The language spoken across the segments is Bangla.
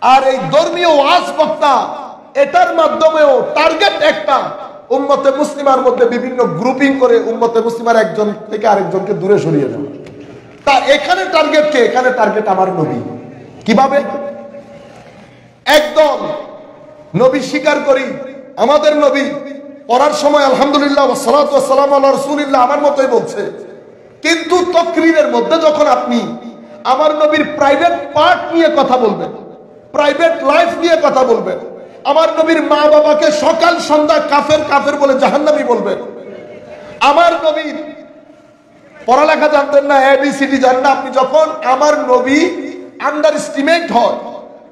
আর এই ধর্মীয় ওয়াজ বক্তা এটার মাধ্যমেও টার্গেট একটা, উম্মতে মুসলিমার মধ্যে বিভিন্ন গ্রুপিং করে উম্মতে মুসলিমার একজন থেকে আরেকজনকে দূরে সরিয়ে দেওয়া। তা এখানে টার্গেট কে? এখানে টার্গেট আমার নবী। কিভাবে? একদম নবী স্বীকার করি, আমাদের নবী পড়ার সময় আলহামদুলিল্লাহ ওয়া সালাতু ওয়া সালামু আলা রাসূলিল্লাহ আমার মতোই বলছে, কিন্তু তাকরীরের মধ্যে যখন আপনি আমার নবীর প্রাইভেট পার্ট নিয়ে কথা বলবেন, প্রাইভেট লাইফ নিয়ে কথা বলবেন, আমার নবীর মা বাবাকে সকাল সন্ধ্যা কাফের কাফের বলে জাহান্নামী বলবেন, আমার নবীর পড়ালেখা জানতেন না, এবিসিডি জানেন না, আপনি যখন আমার নবী আন্ডার এস্টিমেট হয়,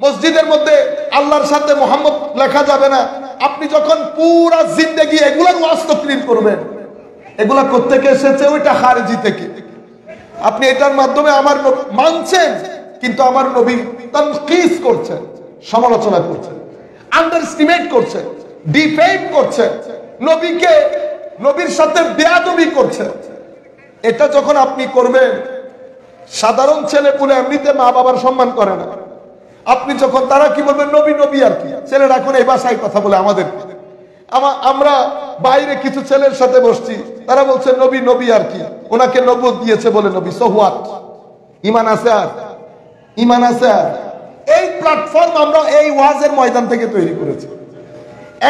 মসজিদের মধ্যে আল্লাহর সাথে মোহাম্মদ লেখা যাবে না, আপনি যখন পুরা জিন্দেগি এগুলার ওয়াজ তাকরীর করবেন, এগুলা কোত্থেকে এসেছে? ওইটা খারিজি থেকে। আপনি এটার মাধ্যমে আমার মানছেন, কিন্তু আমার নবী তানকিস করছেন, সমালোচনা করছেন, আন্ডার এস্টিমেট করছেন, ডিফেম করছেন, নবীকে নবীর সাথে বেয়াদবি করছেন। এটা যখন আপনি করবেন, সাধারণ ছেলে পুলে এমনিতে মা বাবার সম্মান করে না, আপনি যখন তারা কি বলবেন? নবী নবী আর কি। ছেলেরা এখন এই ভাষায় কথা বলে আমাদের। আমরা বাইরে কিছু ছেলের সাথে বসছি, তারা বলছে নবী নবী আর কি, ওনাকে নবুয়ত দিয়েছে বলে নবী। So what? ঈমান আছে আর? ঈমান আছে আর? এই প্ল্যাটফর্ম আমরা এই ওয়াজের ময়দান থেকে তৈরি করেছি।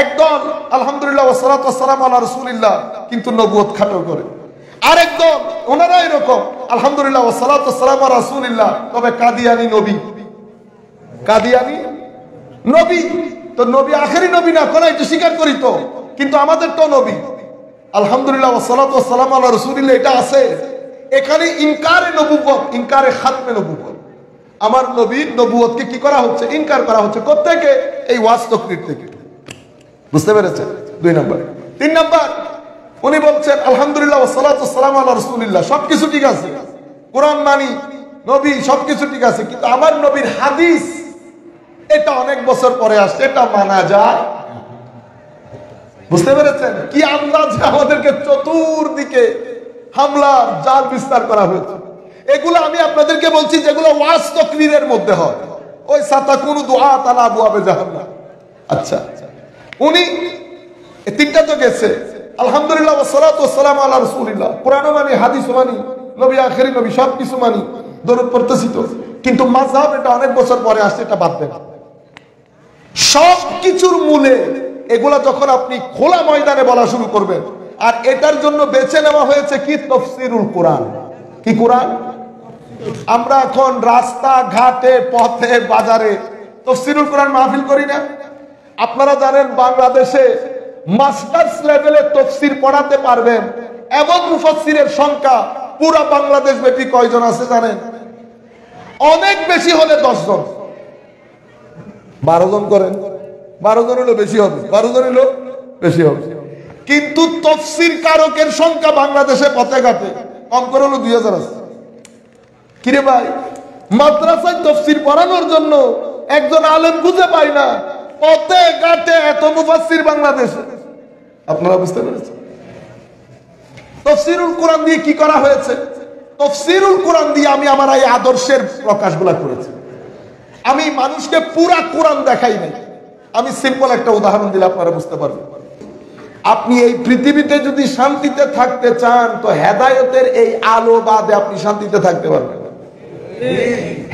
একদল আলহামদুলিল্লাহ ওয়া সালাতু ওয়া সালামু আলা রাসূলিল্লাহ, কিন্তু নবুয়ত খাটো করে। আরেকদল ওনারা এরকম আলহামদুলিল্লাহ ওয়া সালাতু ওয়া সালামু আলা রাসূলিল্লাহ, তবে কাদিয়ানি নবী, কাদিয়ানি নবী। তো নবী আখেরি নবী না, কোন এটা স্বীকার করি তো, কিন্তু আমাদের তো নবী আলহামদুলিল্লাহ ওয়া সালাতু ওয়া সালামু আলা রাসূলিল্লাহ এটা আছে। এখানে ইনকারে নবুয়ত, ইনকারে খাতমে নবুয়ত। আমার নবীর নবুয়তকে কি করা হচ্ছে? ইনকার করা হচ্ছে। কোত্থেকে? এই ওয়াজ তাকরীর থেকে। বুঝতে পেরেছেন? 2 নাম্বার। 3 নাম্বার, উনি বলছেন আলহামদুলিল্লাহ ওয়া সালাতু ওয়া সালামু আলা রাসূলিল্লাহ, সবকিছু ঠিক আছে, কোরআন মানি, নবী সবকিছু ঠিক আছে, কিন্তু আমার নবীর হাদিস এটা অনেক বছর পরে আসছে, এটা মানা যায়। বুঝতে পেরেছেন? কি আন্দাজে আমাদেরকে চতুর্দিকে হামলার জাল বিস্তার করা হয়েছে। এগুলো আমি আপনাদেরকে বলছি যেগুলো ওয়াজ তাকরীরের মধ্যে হয়, ওই সাতাকুনু দুআত আলা আবওয়াবে জাহান্নাম। আচ্ছা, উনি এই তিনটা তো গেছে, আলহামদুলিল্লাহ ওয়া সালাতু ওয়া সালামু আলা রাসূলিল্লাহ, কোরআনও মানি, হাদিসও মানি, নবী আখেরি নবী, সবকিছু মানি, দরুদ পড়তেছি তো, কিন্তু মাযহাব এটা অনেক বছর পরে আসছে, এটা বাদ দেন। সবকিছুর মূলে এগুলা যখন আপনি খোলা ময়দানে বলা শুরু করবেন, আর এটার জন্য বেছে নেওয়া হয়েছে কি? তাফসীরুল কোরআন। কি কোরআন? আমরা এখন রাস্তা ঘাটে পথে বাজারে তাফসীরুল কোরআন মাহফিল করি না? আপনারা জানেন বাংলাদেশে মাস্টার্স লেভেলে তাফসীর পড়াতে পারবেন এমন মুফাসসিরের সংখ্যা পুরো বাংলাদেশ ব্যাপী কয়জন আছে জানেন? অনেক বেশি হলে 10 জন, 12 জন করেন, 12 জন হলো বেশি হবে, 12 জন হলো বেশি হবে, কিন্তু তাফসীর কারকের সংখ্যা বাংলাদেশে পথে ঘাটে কম করে হলো 2000 আছে। কিরে ভাই, মাদ্রাসায় তাফসীর পড়ানোর জন্য একজন আলেম খুঁজে পাই না, পথে ঘাটে এত মুফাসসির বাংলাদেশে। আপনারা বুঝতে পেরেছেন? তাফসীরুল কোরআন দিয়ে কি করা হয়েছে? তাফসীরুল কোরআন দিয়ে আমি আমার এই আদর্শের প্রকাশগুলো করেছি। আমি মানুষকে পুরা কোরআন দেখাই নাই, আমি সিম্পল একটা উদাহরণ দিলে আপনারা বুঝতে পারবেন। আপনি এই পৃথিবীতে যদি শান্তিতে থাকতে চান, তো হেদায়েতের এই আলো বাদে আপনি শান্তিতে থাকতে পারবেন না।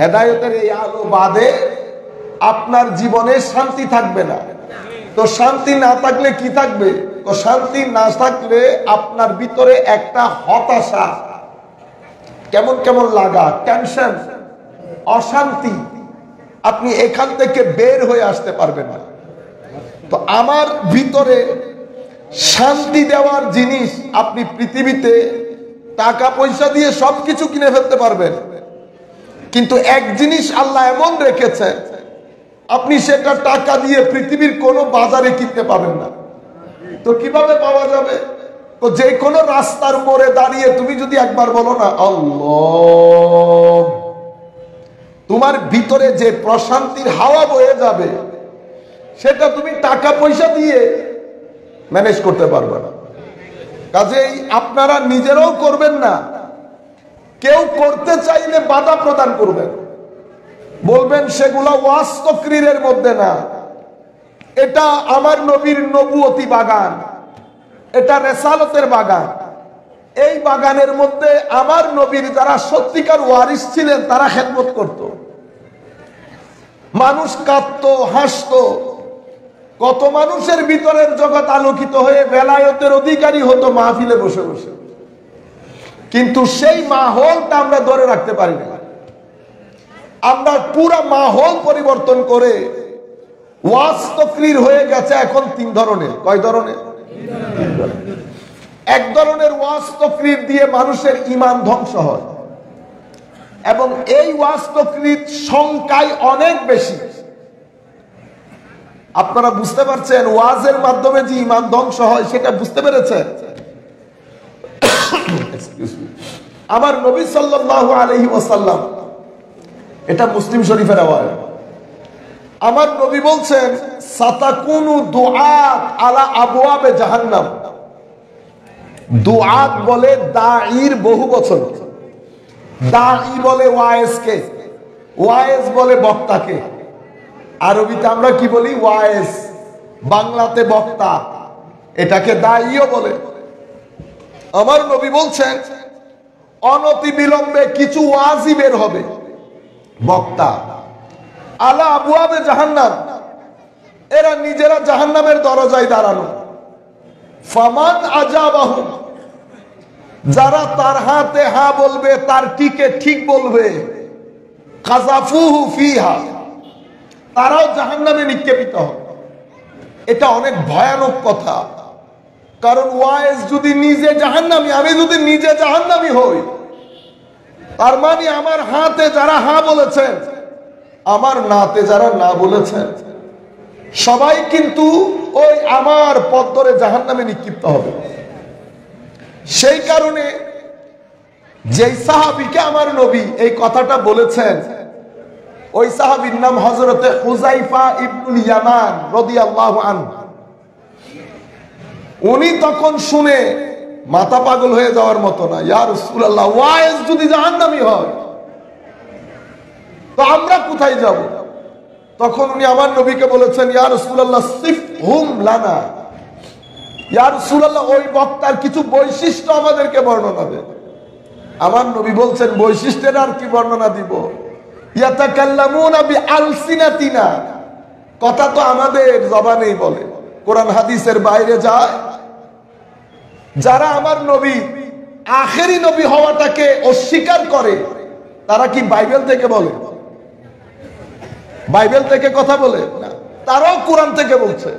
হেদায়েতের এই আলো বাদে আপনার জীবনে শান্তি থাকবে না। তো শান্তি না থাকলে কি থাকবে? তো শান্তি না থাকলে আপনার ভিতরে একটা হতাশা, কেমন কেমন লাগা, টেনশন, অশান্তি, আপনি এখান থেকে বের হয়ে আসতে পারবেন না। তো আমার ভিতরে শান্তি দেওয়ার জিনিস আপনি পৃথিবীতে টাকা পয়সা দিয়ে সবকিছু কিনে ফেলতে পারবেন, কিন্তু এক জিনিস আল্লাহ এমন রেখেছে, আপনি সেটা টাকা দিয়ে পৃথিবীর কোনো বাজারে কিনতে পাবেন না। তো কিভাবে পাওয়া যাবে? তো যে কোনো রাস্তার মোড়ে দাঁড়িয়ে তুমি যদি একবার বলো না আল্লাহ, তোমার ভিতরে যে প্রশান্তির হাওয়া বয়ে যাবে, সেটা তুমি টাকা পয়সা দিয়ে ম্যানেজ করতে পারবে না। কাজেই আপনারা নিজেরাও করবেন না, কেউ করতে চাইলে বাধা প্রদান করবেন। বলবেন সেগুলা ওয়াজ তাকরীরের মধ্যে না, এটা আমার নবীর নবুয়তি বাগান, এটা রিসালাতের বাগান। এই বাগানের মধ্যে আমার নবীর যারা সত্যিকার ওয়ারিস ছিলেন তারা খেদমত করত, মানুষ কাঁদতো, হাসতো, কত মানুষের ভিতরের জগৎ আলোকিত হয়ে বেলায়েতের অধিকারী হতো মাহফিলে বসে বসে। কিন্তু সেই মাহৌলটা আমরা ধরে রাখতে পারি না। আমরা পুরো মাহৌল পরিবর্তন করে ওয়াজ তাকরীর হয়ে গেছে এখন তিন ধরনের। কয় ধরনের? এক ধরনের ওয়াজ তাকরীর দিয়ে মানুষের ঈমান ধ্বংস হয়, এবং এই ওয়াজ তাকরীর সংখ্যায় অনেক বেশি। আপনারা বুঝতে পারছেন ওয়াজের মাধ্যমে যে ঈমান ধ্বংস হয় সেটা বুঝতে পেরেছেন? আমার নবী সাল্লাল্লাহু আলাইহি ওয়াসাল্লাম, এটা মুসলিম শরীফের রাওয়ায়াত, আমার নবী বলছেন সাতাকুনু দুআত আলা আবওয়াবে জাহান্নাম। দুআত বলে দাঈর বহু বচন, দাঈ বলে ওয়াইজকে, ওয়াইজ বলে বক্তাকে। আরবিতে আমরা কি বলি? ওয়াইজ। বাংলাতে বক্তা, এটাকে দাঈও বলে। আমার নবী বলছেন অনতি বিলম্বে কিছু ওয়াজি বের হবে, বক্তা, আলা আবওয়াবে জাহান্নাম, এরা নিজেরা জাহান্নামের দরজায় দাঁড়ানো। ফামান আজাবাহুম, যারা তার হাতে হা বলবে, তার টিকে ঠিক বলবে, কাযাফুহু ফিহা, তারাও জাহান্নামে নিক্ষেপিত হবে। এটা অনেক ভয়ানক কথা, কারণ ওয়াইজ যদি নিজে জাহান্নামী, আমি যদি নিজে জাহান্নামী হই, তার মানে আমার হাতে যারা হা বলেছেন, আমার নাতে যারা না বলেছেন, সবাই কিন্তু ওই আমার পথ ধরে জাহান্নামে নিক্ষিপ্ত হবে। সেই কারণে যেই সাহাবীকে আমার নবী এই কথাটা বলেছেন, ওই সাহাবীর নাম হযরতে হুযায়ফা ইবনুল ইয়ামান রাদিয়াল্লাহু আনহু। উনি তখন শুনে মাথা পাগল হয়ে যাওয়ার মতো না, ইয়া রাসূলুল্লাহ, ওয়াইজ যদি জাহান্নামী হয় তো আমরা কোথায় যাব? তখন উনি আমার নবীকে বলেছেন, ইয়া রাসূলুল্লাহ সিফহুম লানা, ইয়া রাসূলুল্লাহ ওই বক্তার কিছু বৈশিষ্ট্য আমাদেরকে বর্ণনা দেন। আমার নবী বলছেন বৈশিষ্ট্যের আর কি বর্ণনা দিব? ইয়াতাকাল্লামুনা বিআলসিনাতিনা, কথা তো আমাদের জবানেই বলে, কোরআন হাদিসের বাইরে যায়। যারা আমার নবী আখেরি নবী হওয়াটাকে অস্বীকার করে, তারা কি বাইবেল থেকে বলে? বাইবেল থেকে কথা বলে না, তারাও কোরআন থেকে বলছে।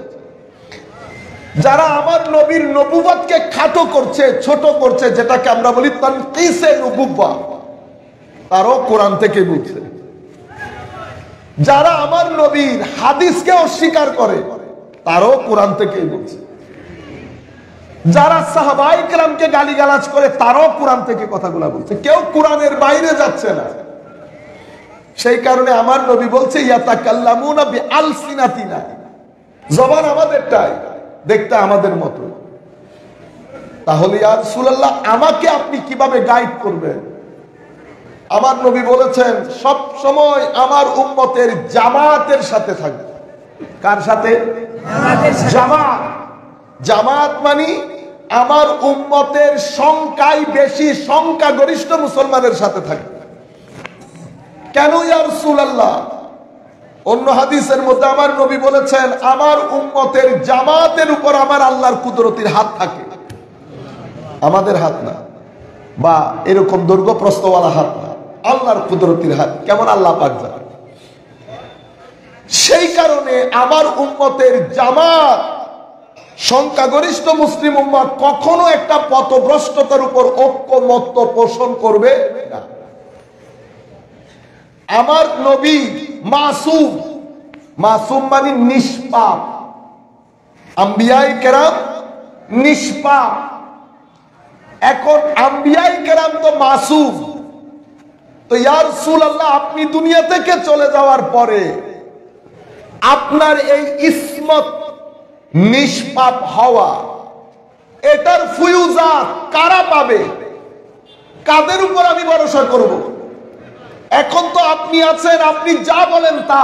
যারা আমার নবীর নবুয়তকে খাটো করছে, ছোট করছে, যেটাকে আমরা বলি তানকিসে নবুওয়া, তারাও কোরআন থেকে বলছে। যারা আমার নবীর হাদিসকে অস্বীকার করে, তারাও কোরআন থেকেই বলছে। যারা সাহাবায়ে কেরামকে গালিগালাজ করে, তারাও কোরআন থেকে কথাগুলো বলছে, কেউ কোরআনের বাইরে যাচ্ছে না। সেই কারণে আমার নবী বলছে ইয়াতাকাল্লামুনা বিআলসিনাতিনা, জবান আমাদেরটাই, দেখতে আমাদের মতো। তাহলে ইয়া রাসূলুল্লাহ আমাকে আপনি কিভাবে গাইড করবেন? আমার নবী বলেছেন সব সময় আমার উম্মতের জামাতের সাথে থাকবে। কার সাথে? জামাত। জামাত মানে আমার উম্মতের সংখ্যায় বেশি, সংখ্যাগরিষ্ঠ মুসলমানের সাথে থাকবে। কেন ইয়া রাসূলুল্লাহ? অন্য হাদিসের মধ্যে আমার নবী বলেছেন আমার উম্মতের জামাতের উপর আমার আল্লাহর কুদরতির হাত থাকে, আমাদের হাত না, বা এরকম দৈর্ঘ্য প্রস্থওয়ালা হাত না, আল্লাহর কুদরতির হাত। কেমন? আল্লাহ পাক জানেন। সেই কারণে আমার উম্মতের জামাত, সংখ্যাগরিষ্ঠ মুসলিম উম্মত কখনো একটা পথভ্রষ্টতার উপর ঐক্যমত্য পোষণ করবে না। আমার নবী মাসুম, মাসুম মানে নিষ্পাপ, আম্বিয়ায়ে কেরাম নিষ্পাপ। এখন আম্বিয়ায়ে কেরাম তো মাসুম, তো ইয়া রাসূলুল্লাহ আপনি দুনিয়া থেকে চলে যাওয়ার পরে আপনার এই ইসমত, নিষ্পাপ হওয়া, এটার ফুয়ুজাত কারা পাবে? কাদের উপর আমি ভরসা করব? এখন তো আপনি আছেন, আপনি যা বলেন তা,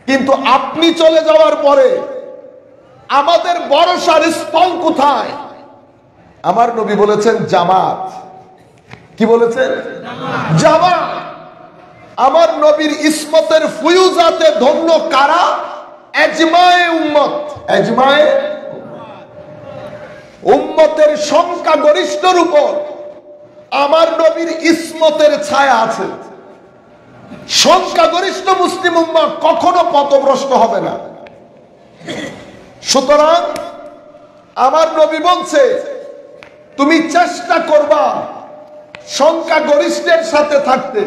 কিন্তু আপনি চলে যাওয়ার পরে আমাদের ভরসার স্থল কোথায়? আমার নবী বলেছেন জামাত। কি বলেছেন? জামাত। আমার নবীর ইসমতের ফুয়ুজাতে ধন্য কারা? এজমায়ে উম্মত। এজমায়ে উম্মতের সংখ্যাগরিষ্ঠের উপর আমার নবীর ইসমতের ছায়া আছে। সংখ্যাগরিষ্ঠ মুসলিম উম্মাহ কখনো পথভ্রষ্ট হবে না। সুতরাং আমার নবী বলছে, তুমি চেষ্টা করবা সংখ্যাগরিষ্ঠের সাথে থাকতে।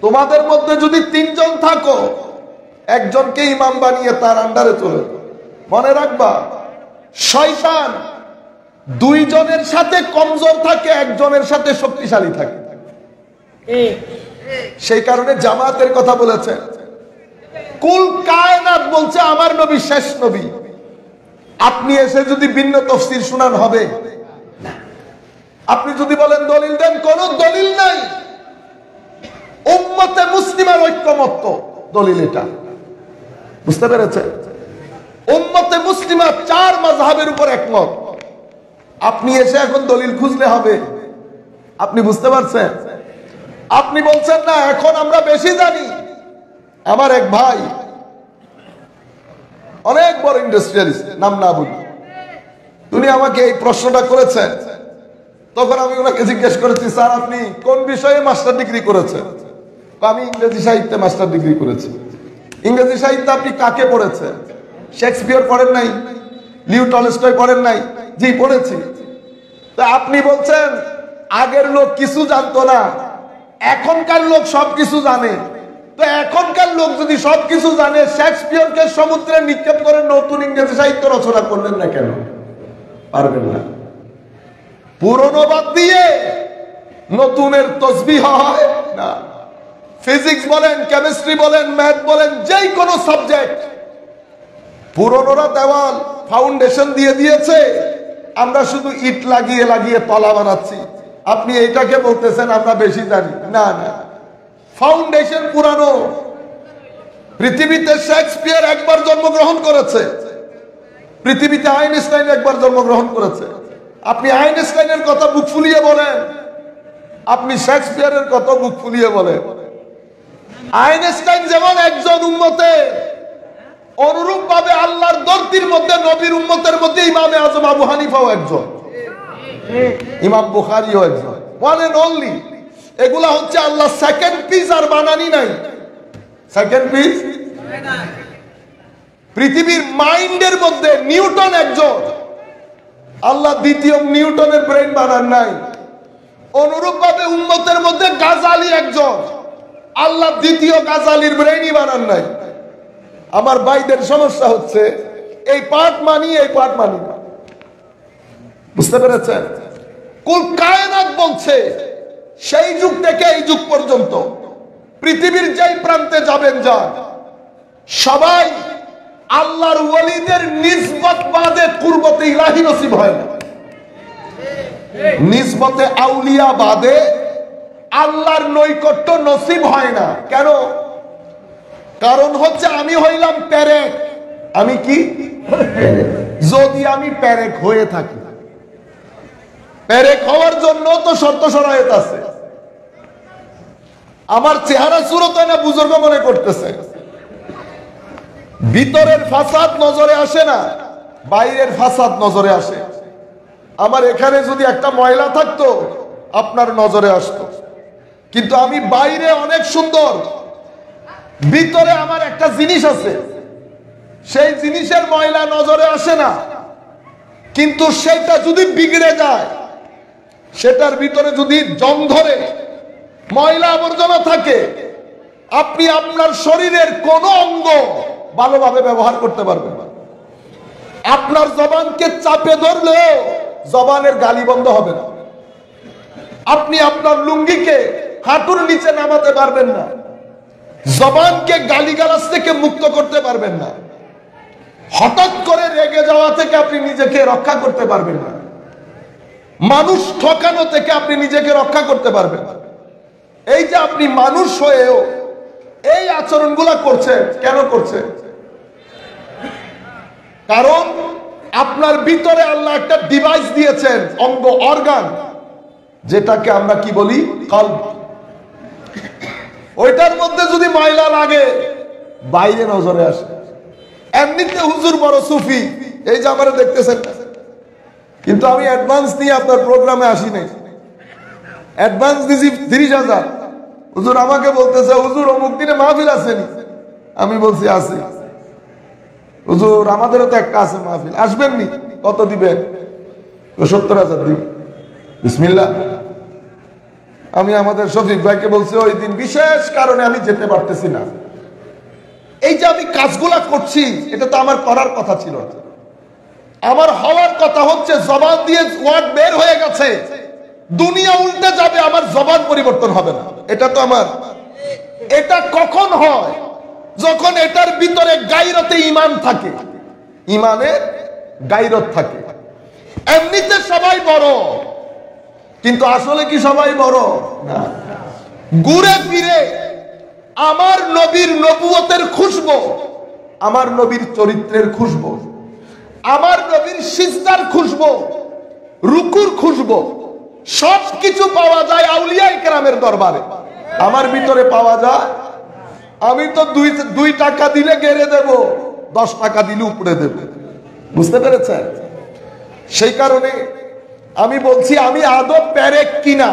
তোমাদের মধ্যে যদি 3 জন থাকো, একজনকে ইমাম বানিয়ে তার আন্ডারে চলে। মনে রাখবা, শয়তান 2 জনের সাথে কমজোর থাকে, একজনের সাথে শক্তিশালী থাকে। সেই কারণে জামাতের কথা বলেছেন। কুল কায়নাত বলছে আমার নবী শেষ নবী। আপনি এসে যদি ভিন্ন তাফসীর শুনান হবে না। আপনি যদি বলেন দলিল দেন, কোন দলিল নাই। উম্মতে মুসলিমের ঐক্যমত্য দলিল এটা। বুঝতে পেরেছেন? উম্মতে মুসলিমা 4 মাযহাবের উপর একমত। আপনি এসে এখন দলিল খুঁজলে হবে? আপনি বুঝতে পারছেন? আপনি বলছেন না এখন আমরা বেশি জানি। আমার এক ভাই অনেক বড় ইন্ডাস্ট্রিয়ালিস্ট, নাম না বলি, উনি আমাকে এই প্রশ্নটা করেছেন। তখন আমি ওনাকে জিজ্ঞেস করেছি, স্যার আপনি কোন বিষয়ে মাস্টার ডিগ্রি করেছেন? আমি ইংরেজি সাহিত্যে মাস্টার ডিগ্রি করেছি। ইংরেজি সাহিত্যে আপনি কাকে পড়েছেন? শেক্সপিয়ার পড়েন নাই? লিও টলস্টয় পড়েন নাই? জি পড়েছি। তা আপনি বলছেন আগের লোক কিছু জানতো না, এখনকার লোক সবকিছু জানে। তো এখনকার লোক যদি সবকিছু জানে, শেক্সপিয়ারকে সমুদ্রে নিক্ষেপ করে নতুন ইংরেজি সাহিত্য রচনা করলেন না কেন? পারবেন না। পুরনো বাদ দিয়ে নতুনের তসবিহ হয় না। ফিজিক্স বলেন, কেমিস্ট্রি বলেন, ম্যাথ বলেন, যেই কোনো সাবজেক্ট, পুরনোরা দেওয়াল ফাউন্ডেশন দিয়ে দিয়েছে, আমরা শুধু ইট লাগিয়ে লাগিয়ে তলা বানাচ্ছি। আপনি এইটাকে বলতেছেন আমরা বেশি জানি? না না, ফাউন্ডেশন পুরানো। পৃথিবীতে শেক্সপিয়ার একবার জন্মগ্রহণ করেছে, পৃথিবীতে আইনস্টাইন একবার জন্মগ্রহণ করেছে। আপনি আইনস্টাইনের কথা বুক ফুলিয়ে বলেন, আপনি শেক্সপিয়ারের কথা বুক ফুলিয়ে বলেন। আইনস্টাইন যেমন একজন উম্মতে, অনুরূপ ভাবে আল্লাহর দরদির মধ্যে, নবীর উম্মতের মধ্যে ইমামে আজম আবু হানিফাও একজন, ইমাম বুখারীও একজন, ওয়ান এন্ড অনলি। এগুলা হচ্ছে আল্লাহ সেকেন্ড পিস আর বানানি নাই। সেকেন্ড পিস পৃথিবীর মাইন্ডের মধ্যে নিউটন একজন, আল্লাহ দ্বিতীয় নিউটনের ব্রেন বানান নাই। অনুরূপ ভাবে উম্মতের মধ্যে গাজালি একজন, আল্লাহ দ্বিতীয় গাজালির ব্রেনই বানান নাই। আমার ভাইদের সমস্যা হচ্ছে এই পার্ট মানি, এই পার্ট মানি না। বুঝতে পেরেছেন? কুল কায়নাত বলছে সেই যুগ থেকে এই যুগ পর্যন্ত পৃথিবীর যেই প্রান্তে যাবেন যান, সবাই আল্লাহর ওয়ালিদের নিসবত বাদে কুরবতে ইলাহি নসিব হয় না। নিসবতে আউলিয়া বাদে আল্লাহর নৈকট্য নসিব হয় না। কেন? কারণ হচ্ছে আমি হইলাম পেরেক। আমি কি? যদি আমি পেরেক হয়ে থাকি, পেরেক হওয়ার জন্য তো শর্ত শরায়েত আছে। আমার চেহারা সুরত না বুজুর্গ মনে করতেছে, ভিতরের ফাসাদ নজরে আসে না, বাইরের ফাসাদ নজরে আসে। আমার এখানে যদি একটা ময়লা থাকতো আপনার নজরে আসতো, কিন্তু আমি বাইরে অনেক সুন্দর, ভিতরে আমার একটা জিনিস আছে, সেই জিনিসের ময়লা নজরে আসে না। কিন্তু সেটা যদি বিগড়ে যায়, সেটার ভিতরে যদি জং ধরে, ময়লা আবর্জনা থাকে, আপনি আপনার শরীরের কোন অঙ্গ ভালোভাবে ব্যবহার করতে পারবেন না। আপনার জবানকে চাপে ধরলেও জবানের গালি বন্ধ হবে না। আপনি আপনার লুঙ্গিকে হাঁটুর নিচে নামাতে পারবেন না, জবানকে গালিগালাজ থেকে মুক্ত করতে পারবেন না, হঠাৎ করে রেগে যাওয়া থেকে আপনি নিজেকে রক্ষা করতে পারবেন না, মানুষ ঠকানো থেকে আপনি নিজেকে রক্ষা করতে পারবেন না। এই যে আপনি মানুষ হয়েও এই আচরণগুলা করছেন, কেন করছেন? কারণ আপনার ভিতরে আল্লাহ একটা ডিভাইস দিয়েছেন, অঙ্গ, অর্গান, যেটাকে আমরা কি বলি? কলব। ওইটার মধ্যে যদি ময়লা লাগে বাইরে নজরে আসে। এমনিতে হুজুর বড় সুফি, এই যে আমরা দেখতেছেন, কিন্তু আমি অ্যাডভান্স নিয়ে আপনার প্রোগ্রামে আসি নাই। অ্যাডভান্স দিছি 30,000। হুজুর আমাকে বলতেছে, হুজুর অমুক দিনে মাহফিল আসেনি। আমি বলছি আছি। হুজুর আমাদেরও তো একটা আছে মাহফিল, আসবেন নি? কত দিবেন? 70,000 দিন। বিসমিল্লাহ। আমি আমাদের শফিক ভাইকে বলছি ওই দিন বিশেষ কারণে আমি যেতে পারতেছি না। এই যে আমি কাজগুলা করছি, এটা তো আমার করার কথা ছিল না। আমার হওয়ার কথা হচ্ছে জবান দিয়ে ওয়ার্ড বের হয়ে গেছে, দুনিয়া উল্টে যাবে, আমার জবান পরিবর্তন হবে না। এটা তো আমার। এটা কখন হয়? যখন এটার ভিতরে গায়রতে ঈমান থাকে, ঈমানের গায়রত থাকে। এমনিতে সবাই বড়, কিন্তু আসলে কি সবাই বড় না। ঘুরে ফিরে আমার নবীর নবুয়তের খুশবু, আমার নবীর চরিত্রের খুশবু, আমার নবীর সিজদার খুশবু, রুকুর খুশবু, সবকিছু পাওয়া যায় আউলিয়ায়ে কেরামের দরবারে। আমার ভিতরে পাওয়া যায়। আমি তো 2 টাকা দিলে গেড়ে দেব, 10 টাকা দিলে উপড়ে দেব। বুঝতে পেরেছেন? সেই কারণে আমি বলছি, আমি আদৌ প্যারেক কিনা।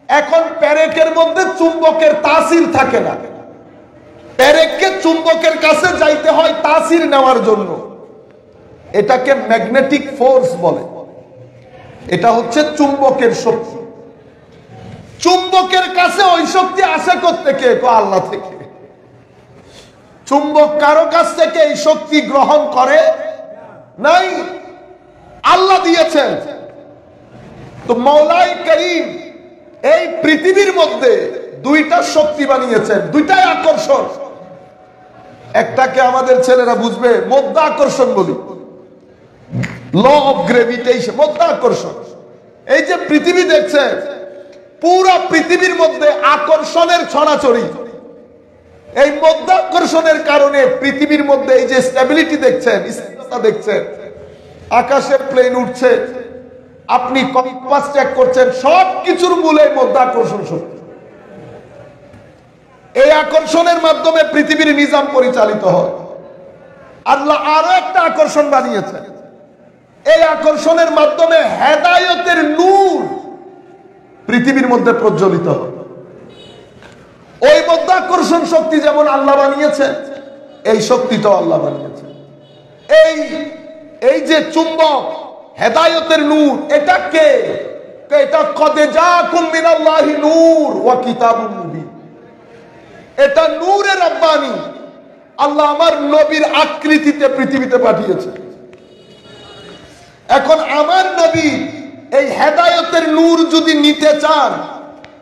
এখন প্যারেকের মধ্যে চুম্বকের তাসির থাকে না। প্যারেককে চুম্বকের কাছে যাইতে হয় তাসির নেওয়ার জন্য। এটাকে ম্যাগনেটিক ফোর্স বলে। এটা হচ্ছে চুম্বকের শক্তি। চুম্বকের কাছে ওই শক্তি আসে কোত্থেকে? আল্লাহ থেকে। চুম্বক কারো কাছ থেকে এই শক্তি গ্রহণ করে নাই, আল্লাহ দিয়েছেন। তো মওলাই করিম এই পৃথিবীর মধ্যে 2টা শক্তি বানিয়েছেন, 2টাই আকর্ষণ। একটাকে আমাদের ছেলেরা বুঝবে, মধ্যাকর্ষণ বলি, ল অফ গ্রেভিটেশন, মধ্যাকর্ষণ। এই যে পৃথিবী দেখছেন, পুরো পৃথিবীর মধ্যে আকর্ষণের ছড়াছড়ি। এই মধ্যাকর্ষণের কারণে পৃথিবীর মধ্যে এই যে স্টেবিলিটি দেখছেন, স্থিরতা দেখছেন, আকাশের প্লেন উঠছে, আপনি কম্পাস চেক করছেন, সবকিছুর মূলে মধ্যাকর্ষণ শক্তি। এই আকর্ষণের মাধ্যমে পৃথিবীর নিজাম পরিচালিত হয়। আল্লাহ আরো একটা আকর্ষণ বানিয়েছেন। এই আকর্ষণের মাধ্যমে হেদায়েতের নূর পৃথিবীর মধ্যে প্রজ্বলিত হয়। ওই মধ্যাকর্ষণ শক্তি যেমন আল্লাহ বানিয়েছেন, এই শক্তিটাও আল্লাহ বানিয়েছেন। এই যে চুম্বক, হেদায়েতের নূর, এটা কে? এটা কদ জাকুম মিনাল্লাহি নূর ওয়া কিতাবুম মুবিন। এটা নূরে রব্বানি, আল্লাহ আমার নবীর আকৃতিতে পৃথিবীতে পাঠিয়েছে। এখন আমার নবী এই হেদায়েতের নূর যদি নিতে চান,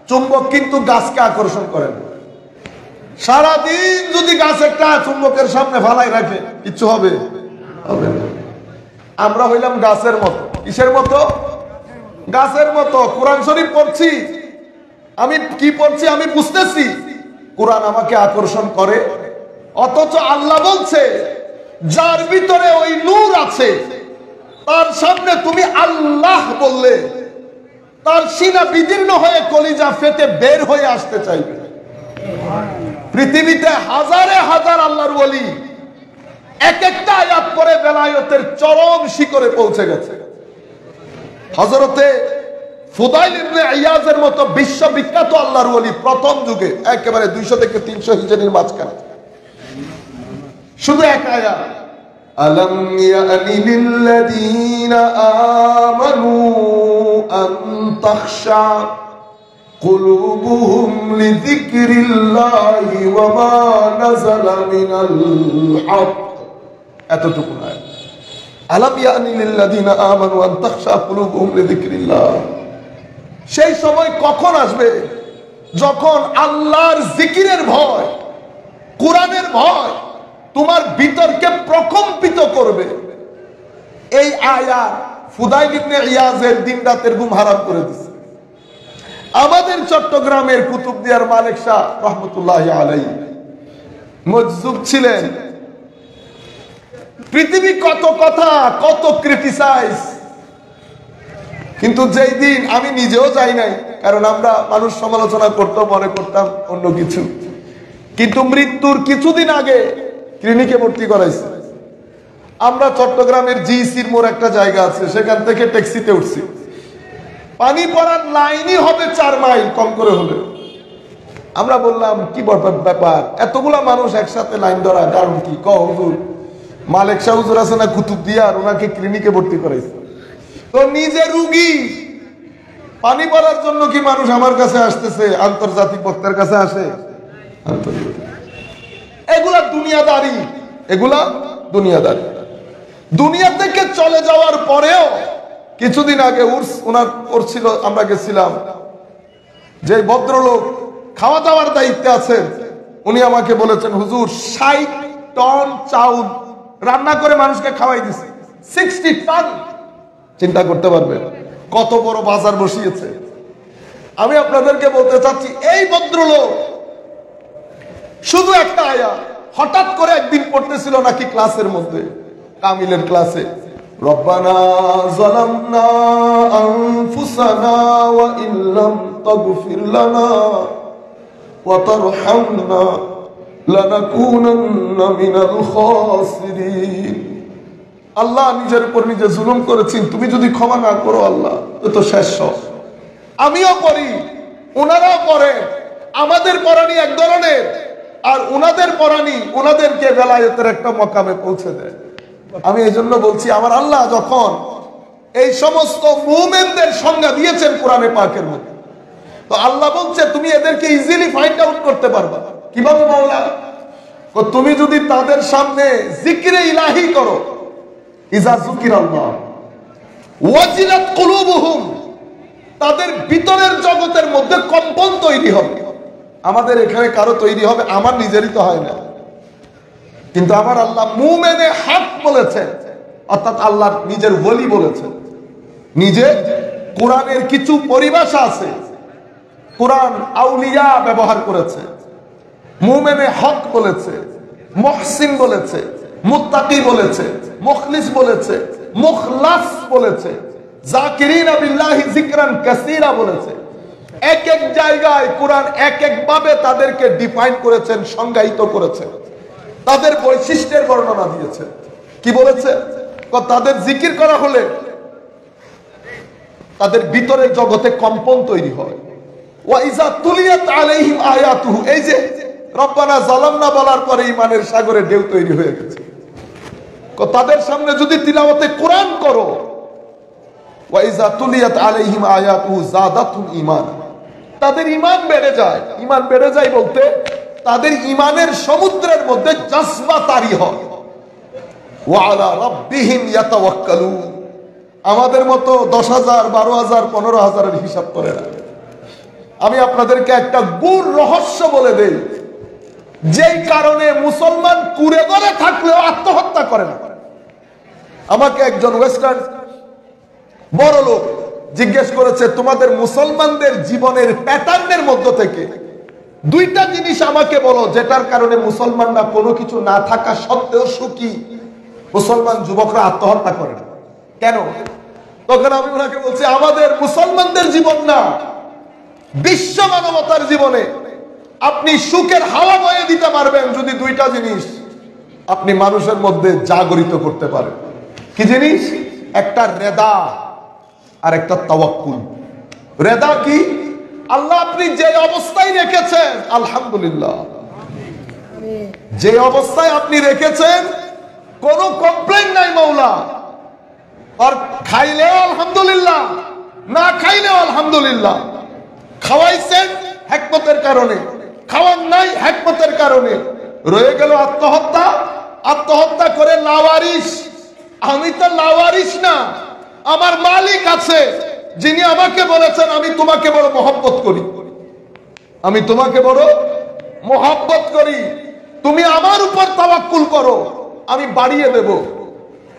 চুম্বক কিন্তু গাছকে আকর্ষণ করে না। সারাদিন যদি গাছ একটা চুম্বকের সামনে ফালাই রাখে, কিছু হবে না। আমরা হইলাম গাছের মতো। কিসের মতো? গাছের মতো। কোরআন শরীফ পড়ছি, আমি কি পড়ছি আমি বুঝতেছি, কোরআন আমাকে আকর্ষণ করে। অথচ আল্লাহ বলছে, যার ভিতরে ওই নূর আছে, তার সামনে তুমি আল্লাহ বললে তার সিনা বিদীর্ণ হয়ে কলিজা ফেটে বের হয়ে আসতে চাইবে। পৃথিবীতে হাজারে হাজার আল্লাহর ওলি এক একটা আয়াত পরে বেলায়েতের চরম শিখরে পৌঁছে গেছে। হযরতে ফুদাইল ইবনে ইয়াজের মতো বিশ্ববিখ্যাত আল্লাহর ওলি প্রথম যুগে, একেবারে 200 থেকে 300 হিজরির মাঝখানে, শুধু এক আয়াত, আলাম ইয়ানি লিল্লাযীনা আমানু আন তাখশা কুলুবুহুম লিযিকরিল্লাহি ওয়া মা নাযালা মিনাল হক। এতটুকু নয়, আলাম ইয়ানি লিল্লাযীনা আমানু আন তাখশা কুলুবুহুম লিযিকরিল্লাহ। সেই সময় কখন আসবে? যখন আল্লাহর জিকিরের ভয়, কোরআনের ভয় তোমার ভিতরকে প্রকম্পিত করবে। এই আয়াত ফুদাইল ইবনে ইয়াজের দিন রাতের ঘুম হারাম করে দিছে। আমাদের চট্টগ্রামের কুতুবদিয়ার মালিক শাহ রহমতুল্লাহি আলাইহি মজজুব ছিলেন। পৃথিবী কত কথা, কত ক্রিটিসাইজ, কিন্তু যেই দিন আমি নিজেও যাই নাই, কারণ আমরা মানুষ সমালোচনা করতাম, মনে করতাম অন্য কিছু, কিন্তু মৃত্যুর কিছুদিন আগে ক্লিনিকে ভর্তি করাইছে। আমরা চট্টগ্রামের জিসির মোড় একটা জায়গা আছে, সেখান থেকে ট্যাক্সিতে উঠছি। পানি পড়ার লাইনই হবে 4 মাইল কম করে হলে। আমরা বললাম কি ব্যাপার, এতগুলা মানুষ একসাথে লাইন ধরা কারণ কি? হুজুর মালিক শাহ হুজুর আছে না কুতুবদিয়ার, ওনাকে ক্লিনিকে ভর্তি করাইছে। তো নিজে রুগী, পানি পড়ার জন্য কি মানুষ আমার কাছে আসতেছে? আন্তর্জাতিক বক্তার কাছে আসে? এগুলা দুনিয়াদারি, এগুলা দুনিয়াদারি। দুনিয়া থেকে চলে যাওয়ার পরেও কিছুদিন আগে ওনার করছিল, আমরা গেছিলাম। যে ভদ্রলোক খাওয়া দাওয়ার দায়িত্বে আছেন, উনি আমাকে বলেছেন হুজুর 60 টন চাউল রান্না করে মানুষকে খাওয়াই দিছে। 60 টন, চিন্তা করতে পারবেন কত বড় বাজার বসিয়েছে। আমি আপনাদেরকে বলতে চাচ্ছি, এই ভদ্রলোক শুধু একটা আয়াত হঠাৎ করে একদিন পড়তেছিল নাকি ক্লাসের মধ্যে, কামিলের ক্লাসে, রব্বানা যালামনা আনফুসানা ওয়া ইল্লাম তাগফির লানা ওয়া তারহামনা লানাকুনান্না মিনাল খাসিরিন। আল্লাহ, নিজের উপর নিজে জুলুম করেছি, তুমি যদি ক্ষমা না করো আল্লাহ তো শেষ সব। আমিও করি, ওনারাও করে। আমাদের পরাণী এক ধরনের, আর ওনাদের পরাণী ওনাদেরকে বেলায়েতের একটা মকামে পৌঁছে দেয়। আমি এই জন্য বলছি, আমার আল্লাহ যখন এই সমস্ত মুমিনদের সংজ্ঞা দিয়েছেন কোরআনে পাকের মধ্যে, তো আল্লাহ বলছে তুমি এদেরকে ইজিলি ফাইন্ড আউট করতে পারবা। কিভাবে মাওলা? তুমি যদি তাদের সামনে জিকিরে ইলাহি করো, ইজা যুকিরাল্লাহ ওয়াজিলাত কুলুবুহুম, তাদের ভিতরের জগতের মধ্যে কম্পন তৈরি হবে। আমাদের এখানে কারো তৈরি হবে? আমার নিজেরই তো হয় না, কিন্তু আমার আল্লাহ মুমিনে হক বলেছেন, অর্থাৎ আল্লাহ নিজের ওলি বলেছেন। নিজে কোরআনের কিছু পরিভাষা আছে, কোরআন আউলিয়া ব্যবহার করেছে, মুমিনে হক বলেছে, মুহসিন বলেছে, মুত্তাকি বলেছে, মুখলিস বলেছে, মুখলাস বলেছে, যাকিরিনা বিল্লাহি যিকরান কাসীরা বলেছে। এক এক জায়গায় কোরআন এক এক ভাবে তাদেরকে ডিফাইন করেছেন, সংজ্ঞায়িত করেছেন, তাদের বৈশিষ্ট্যের বর্ণনা দিয়েছে। কি বলেছে? তাদের জিকির করা হলে তাদের ভিতরের জগতে কম্পন তৈরি হয়। ওয়া ইজা তুলিয়াত আলাইহিম আয়াতুহু, এই যে রব্বানা যালামনা বলার পরে ঈমানের সাগরে ঢেউ তৈরি হয়ে গেছে। তাদের সামনে যদি তিলাওয়াতে কোরআন করো, ওয়া ইজা তুলিয়াত আলাইহিম আয়াতুহু যাদাতুহুম ঈমান, তাদের ঈমান বেড়ে যায়। ঈমান বেড়ে যায় বলতে তাদের ঈমানের সমুদ্রের মধ্যে জজবা তারি হয়। ওয়া আলা রাব্বিহিম ইয়াতাওয়াক্কালুন, আমাদের মতো 10,000 12,000 15,000 এর হিসাব করে না। আমি আপনাদেরকে একটা গূঢ় রহস্য বলে দেই, যেই কারণে মুসলমান কুরে ঘরে থাকলেও আত্মহত্যা করে না। আমাকে একজন ওয়েস্টার্ন বড় লোক জিজ্ঞেস করেছে, তোমাদের মুসলমানদের জীবনের প্যাটার্নের মধ্য থেকে 2টা জিনিস আমাকে বলো যেটার কারণে মুসলমানরা কোনো কিছু না থাকা সত্ত্বেও সুখী। মুসলমান যুবকরা আত্মহত্যা করে না কেন? তখন আমি ওনাকে বলছি, আমাদের মুসলমানদের জীবন না, বিশ্ব মানবতার জীবনে আপনি সুখের হাওয়া বয়ে দিতে পারবেন যদি 2টা জিনিস আপনি মানুষের মধ্যে জাগরিত করতে পারেন। কি জিনিস? একটা রেদা আর একটা তাওয়াক্কুল। রেদা কি? আল্লাহ আপনি যে অবস্থায় রেখেছেন আলহামদুলিল্লাহ, যে অবস্থায় আপনি রেখেছেন কোনো কমপ্লেইন নাই মাওলা। আর খাইলেও আলহামদুলিল্লাহ, না খাইলেও আলহামদুলিল্লাহ। খাওয়াইছেন হিকমতের কারণে, খাওয়ান নাই হিকমতের কারণে। রয়ে গেল আত্মহত্যা, আত্মহত্যা করে লাওয়ারিস। আমি তো লাওয়ারিস না, আমার মালিক আছে যিনি আমাকে বলেছেন আমি তোমাকে বড় মহব্বত করি, আমি তোমাকে বড় মহব্বত করি, তুমি আমার উপর তাওয়াক্কুল করো, আমি বাড়িয়ে দেব।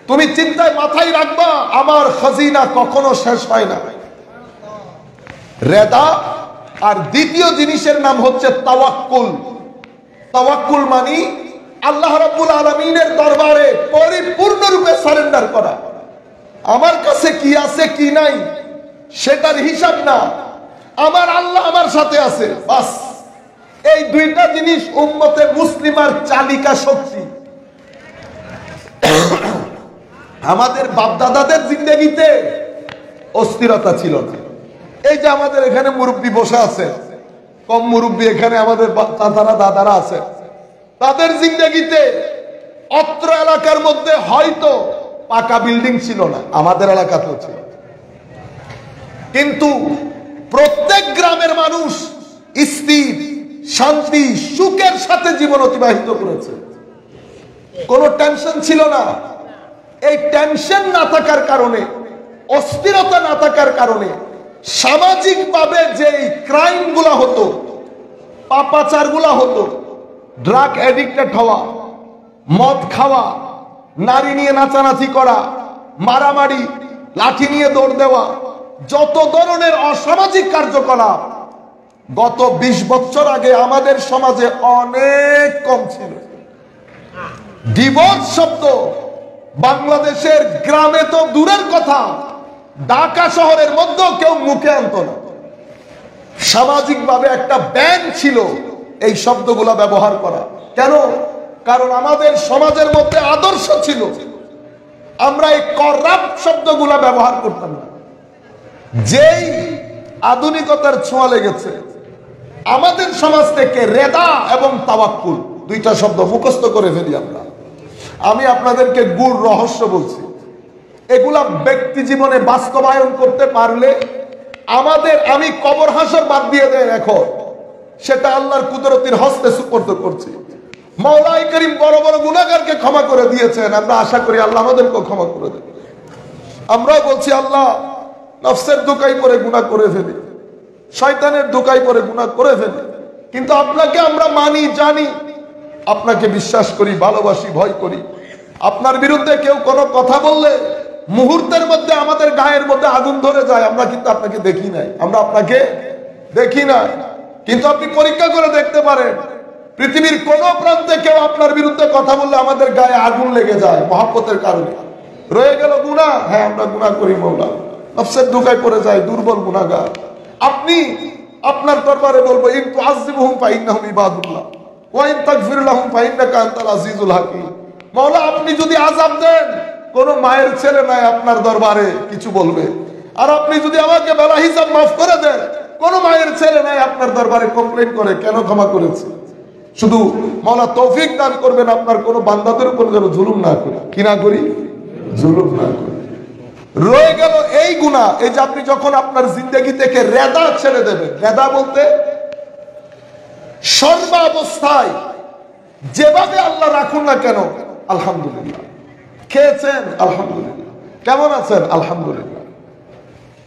তুমি চিন্তায় মাথায় রাখবা, আমার খাজিনা কখনো শেষ হয় না। রেদা আর দ্বিতীয় জিনিসের নাম হচ্ছে তাওয়াক্কুল। তাওয়াক্কুল মানে আল্লাহ রাব্বুল আলামিনের দরবারে পরিপূর্ণরূপে সারেন্ডার করা। আমার কাছে কি আছে কি নাই সেটার হিসাব না, আমার আল্লাহ আমার সাথে আছে, বাস। এই দুইটা জিনিস উম্মতে মুসলিমার চালিকা শক্তি। আমাদের বাপদাদাদের জিন্দেগিতে অস্থিরতা ছিল না। এই যে আমাদের এখানে মুরব্বী বসে আছে, কম মুরব্বী এখানে আমাদের চাচারা দাদারা আছে, তাদের জিন্দেগিতে অত্র এলাকার মধ্যে হয়তো পাকা বিল্ডিং ছিল না, আমাদের এলাকাতেও ছিল, কিন্তু প্রত্যেক গ্রামের মানুষ স্থির শান্তি সুখের সাথে জীবন অতিবাহিত করেছে, কোনো টেনশন ছিল না। এই টেনশন না থাকার কারণে, অস্থিরতা না থাকার কারণে সামাজিকভাবে যে ক্রাইম গুলা হতো, পাপাচার গুলা হতো, ড্রাগ এডিক্টেড হওয়া, মদ খাওয়া, নারী নিয়ে নাচানাচি করা, মারামারি, লাঠি নিয়ে দৌড় দেওয়া, যত ধরনের অসামাজিক কার্যকলাপ গত 20 বছর আগে আমাদের সমাজে অনেক কম ছিল। ডিভোর্স শব্দ বাংলাদেশের গ্রামে তো দূরের কথা, ঢাকা শহরের মধ্যেও কেউ মুখে আনত না। সামাজিকভাবে একটা ব্যান ছিল এই শব্দগুলা ব্যবহার করা। কেন? কারণ আমাদের সমাজের মধ্যে আদর্শ ছিল, আমরা এই করাপ্ট শব্দগুলা ব্যবহার করতাম না। যেই আধুনিকতার ছোঁয়া লেগেছে, আমাদের সমাজ থেকে রেদা এবং তাওয়াক্কুল দুইটা শব্দ মুখস্থ করে ফেলি আমরা। আমি আপনাদেরকে গুড় রহস্য বলছি, এগুলা ব্যক্তি জীবনে বাস্তবায়ন করতে পারলে আমাদের, আমি কবর হাসর বাদ দিয়ে দেয় এখন, সেটা আল্লাহর কুদরতির হস্তে সুপর্দ করছি। মাওলাই করিম বড় বড় গুনাহগারকে ক্ষমা করে দিয়েছেন, আমরা আশা করি আল্লাহ আমাদেরকেও ক্ষমা করে দেবে। আমরাও বলছি আল্লাহ, নফসের ধোঁকায় পড়ে গুনাহ করে ফেলি, শয়তানের ধোঁকায় পড়ে গুনাহ করে ফেলি, কিন্তু আপনাকে আমরা মানি, জানি, আপনাকে বিশ্বাস করি, ভালোবাসি, ভয় করি। আপনার বিরুদ্ধে কেউ কোনো কথা বললে মুহূর্তের মধ্যে আমাদের গায়ের মধ্যে আগুন ধরে যায়। আমরা কিন্তু আপনাকে দেখি নাই, আমরা আপনাকে দেখি নাই, কিন্তু আপনি পরীক্ষা করে দেখতে পারেন, পৃথিবীর কোন প্রান্তে কেউ আপনার বিরুদ্ধে কথা বললে আমাদের গায়ে আগুন লেগে যায় মহব্বতের কারণে। রয়ে গেল গুনাহ, হ্যাঁ আমরা গুনাহ করি মওলা, নফসের ধোঁকায় পড়ে যায়, দুর্বল গুনাহগার। আপনি আপনার দরবারে বলবো, ইন তুআযিবুহুম ফাইন্নাহুম ইবাদুল্লাহ ওয়া ইন তাগফির লাহুম ফাইন্নাকা আনতাল আজিজুল হাকীম। মওলা আপনি যদি আযাব দেন, কোন মায়ের ছেলে নাই আপনার দরবারে কিছু বলবে, আর আপনি যদি আমাকে বেলা হিসাব মাফ করে দেন, কোন মায়ের ছেলে নাই আপনার দরবারে কমপ্লেইন করে কেন ক্ষমা করেছে। শুধু মওলা তৌফিক দান করবেন আপনার কোন বান্দাদের উপর যেন জুলুম না করি, কি না করি, জুলুম না করি। রয়ে গেল এই গুনাহ, এই যে আপনি যখন আপনার জিন্দেগি থেকে রেদা ছেড়ে দেবেন, রেদা বলতে সর্বাবস্থায় যেভাবে আল্লাহ রাখুন না কেন আলহামদুলিল্লাহ, খেয়েছেন আলহামদুলিল্লাহ, কেমন আছেন আলহামদুলিল্লাহ।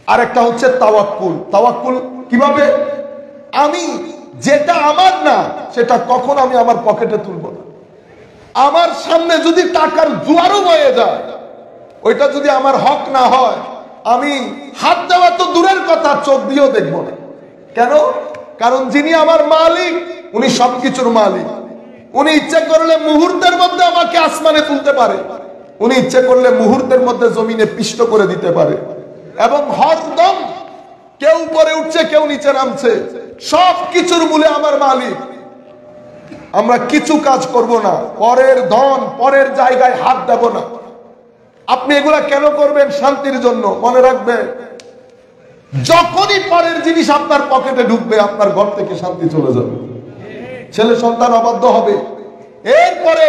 আরেকটা হচ্ছে তাওয়াক্কুল। তাওয়াক্কুল কিভাবে? আমি যেটা আমার না সেটা কখন আমি আমার পকেটে তুলব না। আমার সামনে যদি টাকার জোয়ারও বয়ে যায়, ওইটা যদি আমার হক না হয়, আমি হাত দেওয়া তো দূরের কথা, চোখ দিয়েও দেখব না। কেন? কারণ যিনি আমার মালিক, উনি সবকিছুর মালিক। উনি ইচ্ছে করলে মুহূর্তের মধ্যে আমাকে আসমানে তুলতে পারে, উনি ইচ্ছে করলে মুহূর্তের মধ্যে জমিনে পিষ্ট করে দিতে পারে, এবং হরদম কেউ উপরে উঠছে কেউ নিচে নামছে, সবকিছুর মূলে আমার মালিক। আমরা কিছু কাজ করব না, পরের ধন পরের জায়গায় হাত দেব না। আপনি এগুলা কেন করবেন? শান্তির জন্য। মনে রাখবেন, যখনই পরের জিনিস আপনার পকেটে ঢুকবে, আপনার ঘর থেকে শান্তি চলে যাবে, ছেলে সন্তান অবাধ্য হবে। এরপরে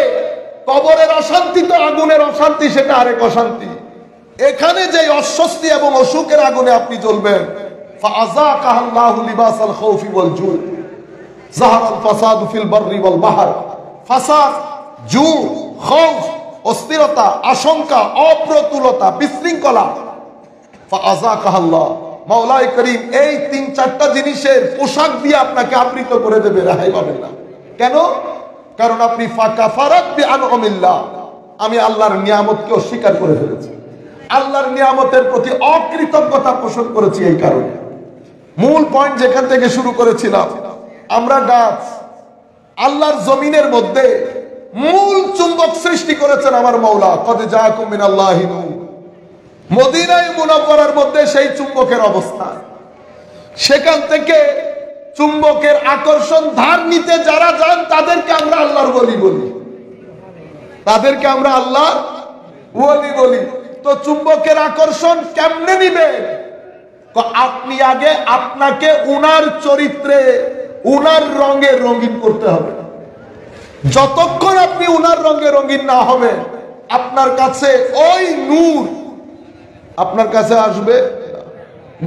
কবরের অশান্তি তো আগুনের অশান্তি, সেটা আরেক অশান্তি। এখানে যে অস্বস্তি এবং অসুখের আগুনে আপনি জ্বলবেন, ফাআযাকাহুল্লাহু লিবাসাল খাউফি ওয়াল জু, যাহারাল ফাসাদু ফিল বাররি ওয়াল বাহর। ফাসাদ, জু, খাউফ, অস্থিরতা, আশঙ্কা, অপ্রতুলতা, বিশৃঙ্খলা। ফাআযাকাহুল্লাহ, মাওলাই করিম এই 3-4টা জিনিসের পোশাক দিয়ে আপনাকে আবৃত করে দেবে, রেহাই পাবেন না। কেন? কারণ আপনি ফাকাফারাত বিআনউমিল্লাহ, আমি আল্লাহর নিয়ামতকে অস্বীকার করে ফেলেছি, আল্লাহর নিয়ামতের প্রতি অকৃতজ্ঞতা পোষণ করেছি। এই কারণে মূল পয়েন্ট যেখান থেকে শুরু করেছিলাম, আমরা গাছ, আল্লাহর জমিনের মধ্যে মূল চুম্বক সৃষ্টি করেছেন আমার মাওলা। কদ জাআকুম মিনাল্লাহি নূর। মদিনায়ে মুনাওয়ারার মধ্যে সেই চুম্বকের অবস্থান, সেখান থেকে চুম্বকের আকর্ষণ ধার নিতে যারা যান তাদেরকে আমরা আল্লাহর ওলি বলি, তাদেরকে আমরা আল্লাহর ওলি বলি। তো চুম্বকের আকর্ষণ কেমনে নিবেন? আপনি আগে আপনাকে উনার চরিত্রে, উনার রঙে রঙিন করতে হবে। যতক্ষণ আপনি উনার রঙে রঙিন না হবেন, আপনার কাছে ওই নূর আপনার কাছে আসবে।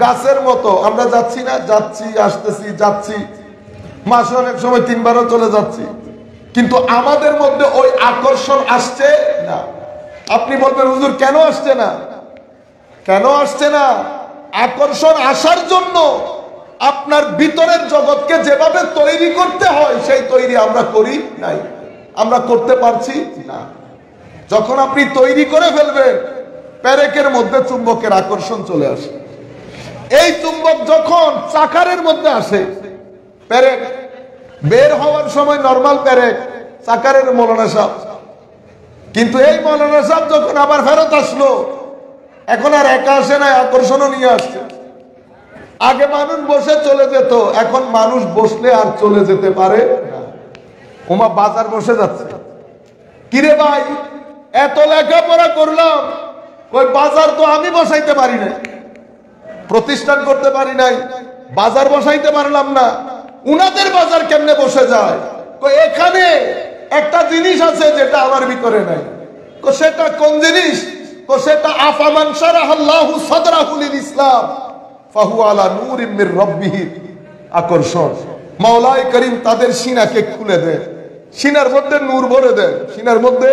গাছের মতো আমরা যাচ্ছি না, যাচ্ছি আসতেছি, যাচ্ছি, মাসে অনেক সময় 3 বারও চলে যাচ্ছি, কিন্তু আমাদের মধ্যে ওই আকর্ষণ আসছে না। আপনি বলবেন হুজুর কেন আসছে না? কেন আসছে না? আকর্ষণ আসার জন্য আপনার ভিতরের জগৎকে যেভাবে তৈরি করতে হয় সেই তৈরি আমরা করি নাই, আমরা করতে পারছি না। যখন আপনি তৈরি করে ফেলবেন, পেরেকের মধ্যে চুম্বকের আকর্ষণ চলে আসে। এই চুম্বক যখন চাকারের মধ্যে আসে, পেরেক বের হওয়ার সময় নরমাল পেরেক, চাকারের মৌলানা সাহেব, কিন্তু এই মৌলানা সাহেব যখন আবার ফেরত আসলো, এখন আর একা আসে না, আকর্ষণও নিয়ে আসছে। আগে মানুষ বসে চলে যেত, এখন মানুষ বসলে আর চলে যেতে পারে না। ওমা বাজার বসে যাচ্ছে, কিরে ভাই এত লেখাপড়া করলাম, ওই বাজার তো আমি বসাইতে পারি নাই, প্রতিষ্ঠান করতে পারি নাই, বাজার বসাইতে পারলাম না, উনাদের বাজার কেমনে বসে যায়? এখানে একটা জিনিস আছে যেটা আমার ভিতরে নাই। সেটা কোন জিনিস? সেটা আফামান শারাহাল্লাহু সাদরাহু লিল ইসলাম ফাহুয়া আলা নূরিম মির রাব্বিহি। আকর্ষণ, মাওলাই করিম তাদের সিনাকে খুলে দেন, সিনার মধ্যে নূর ভরে দেন, সিনার মধ্যে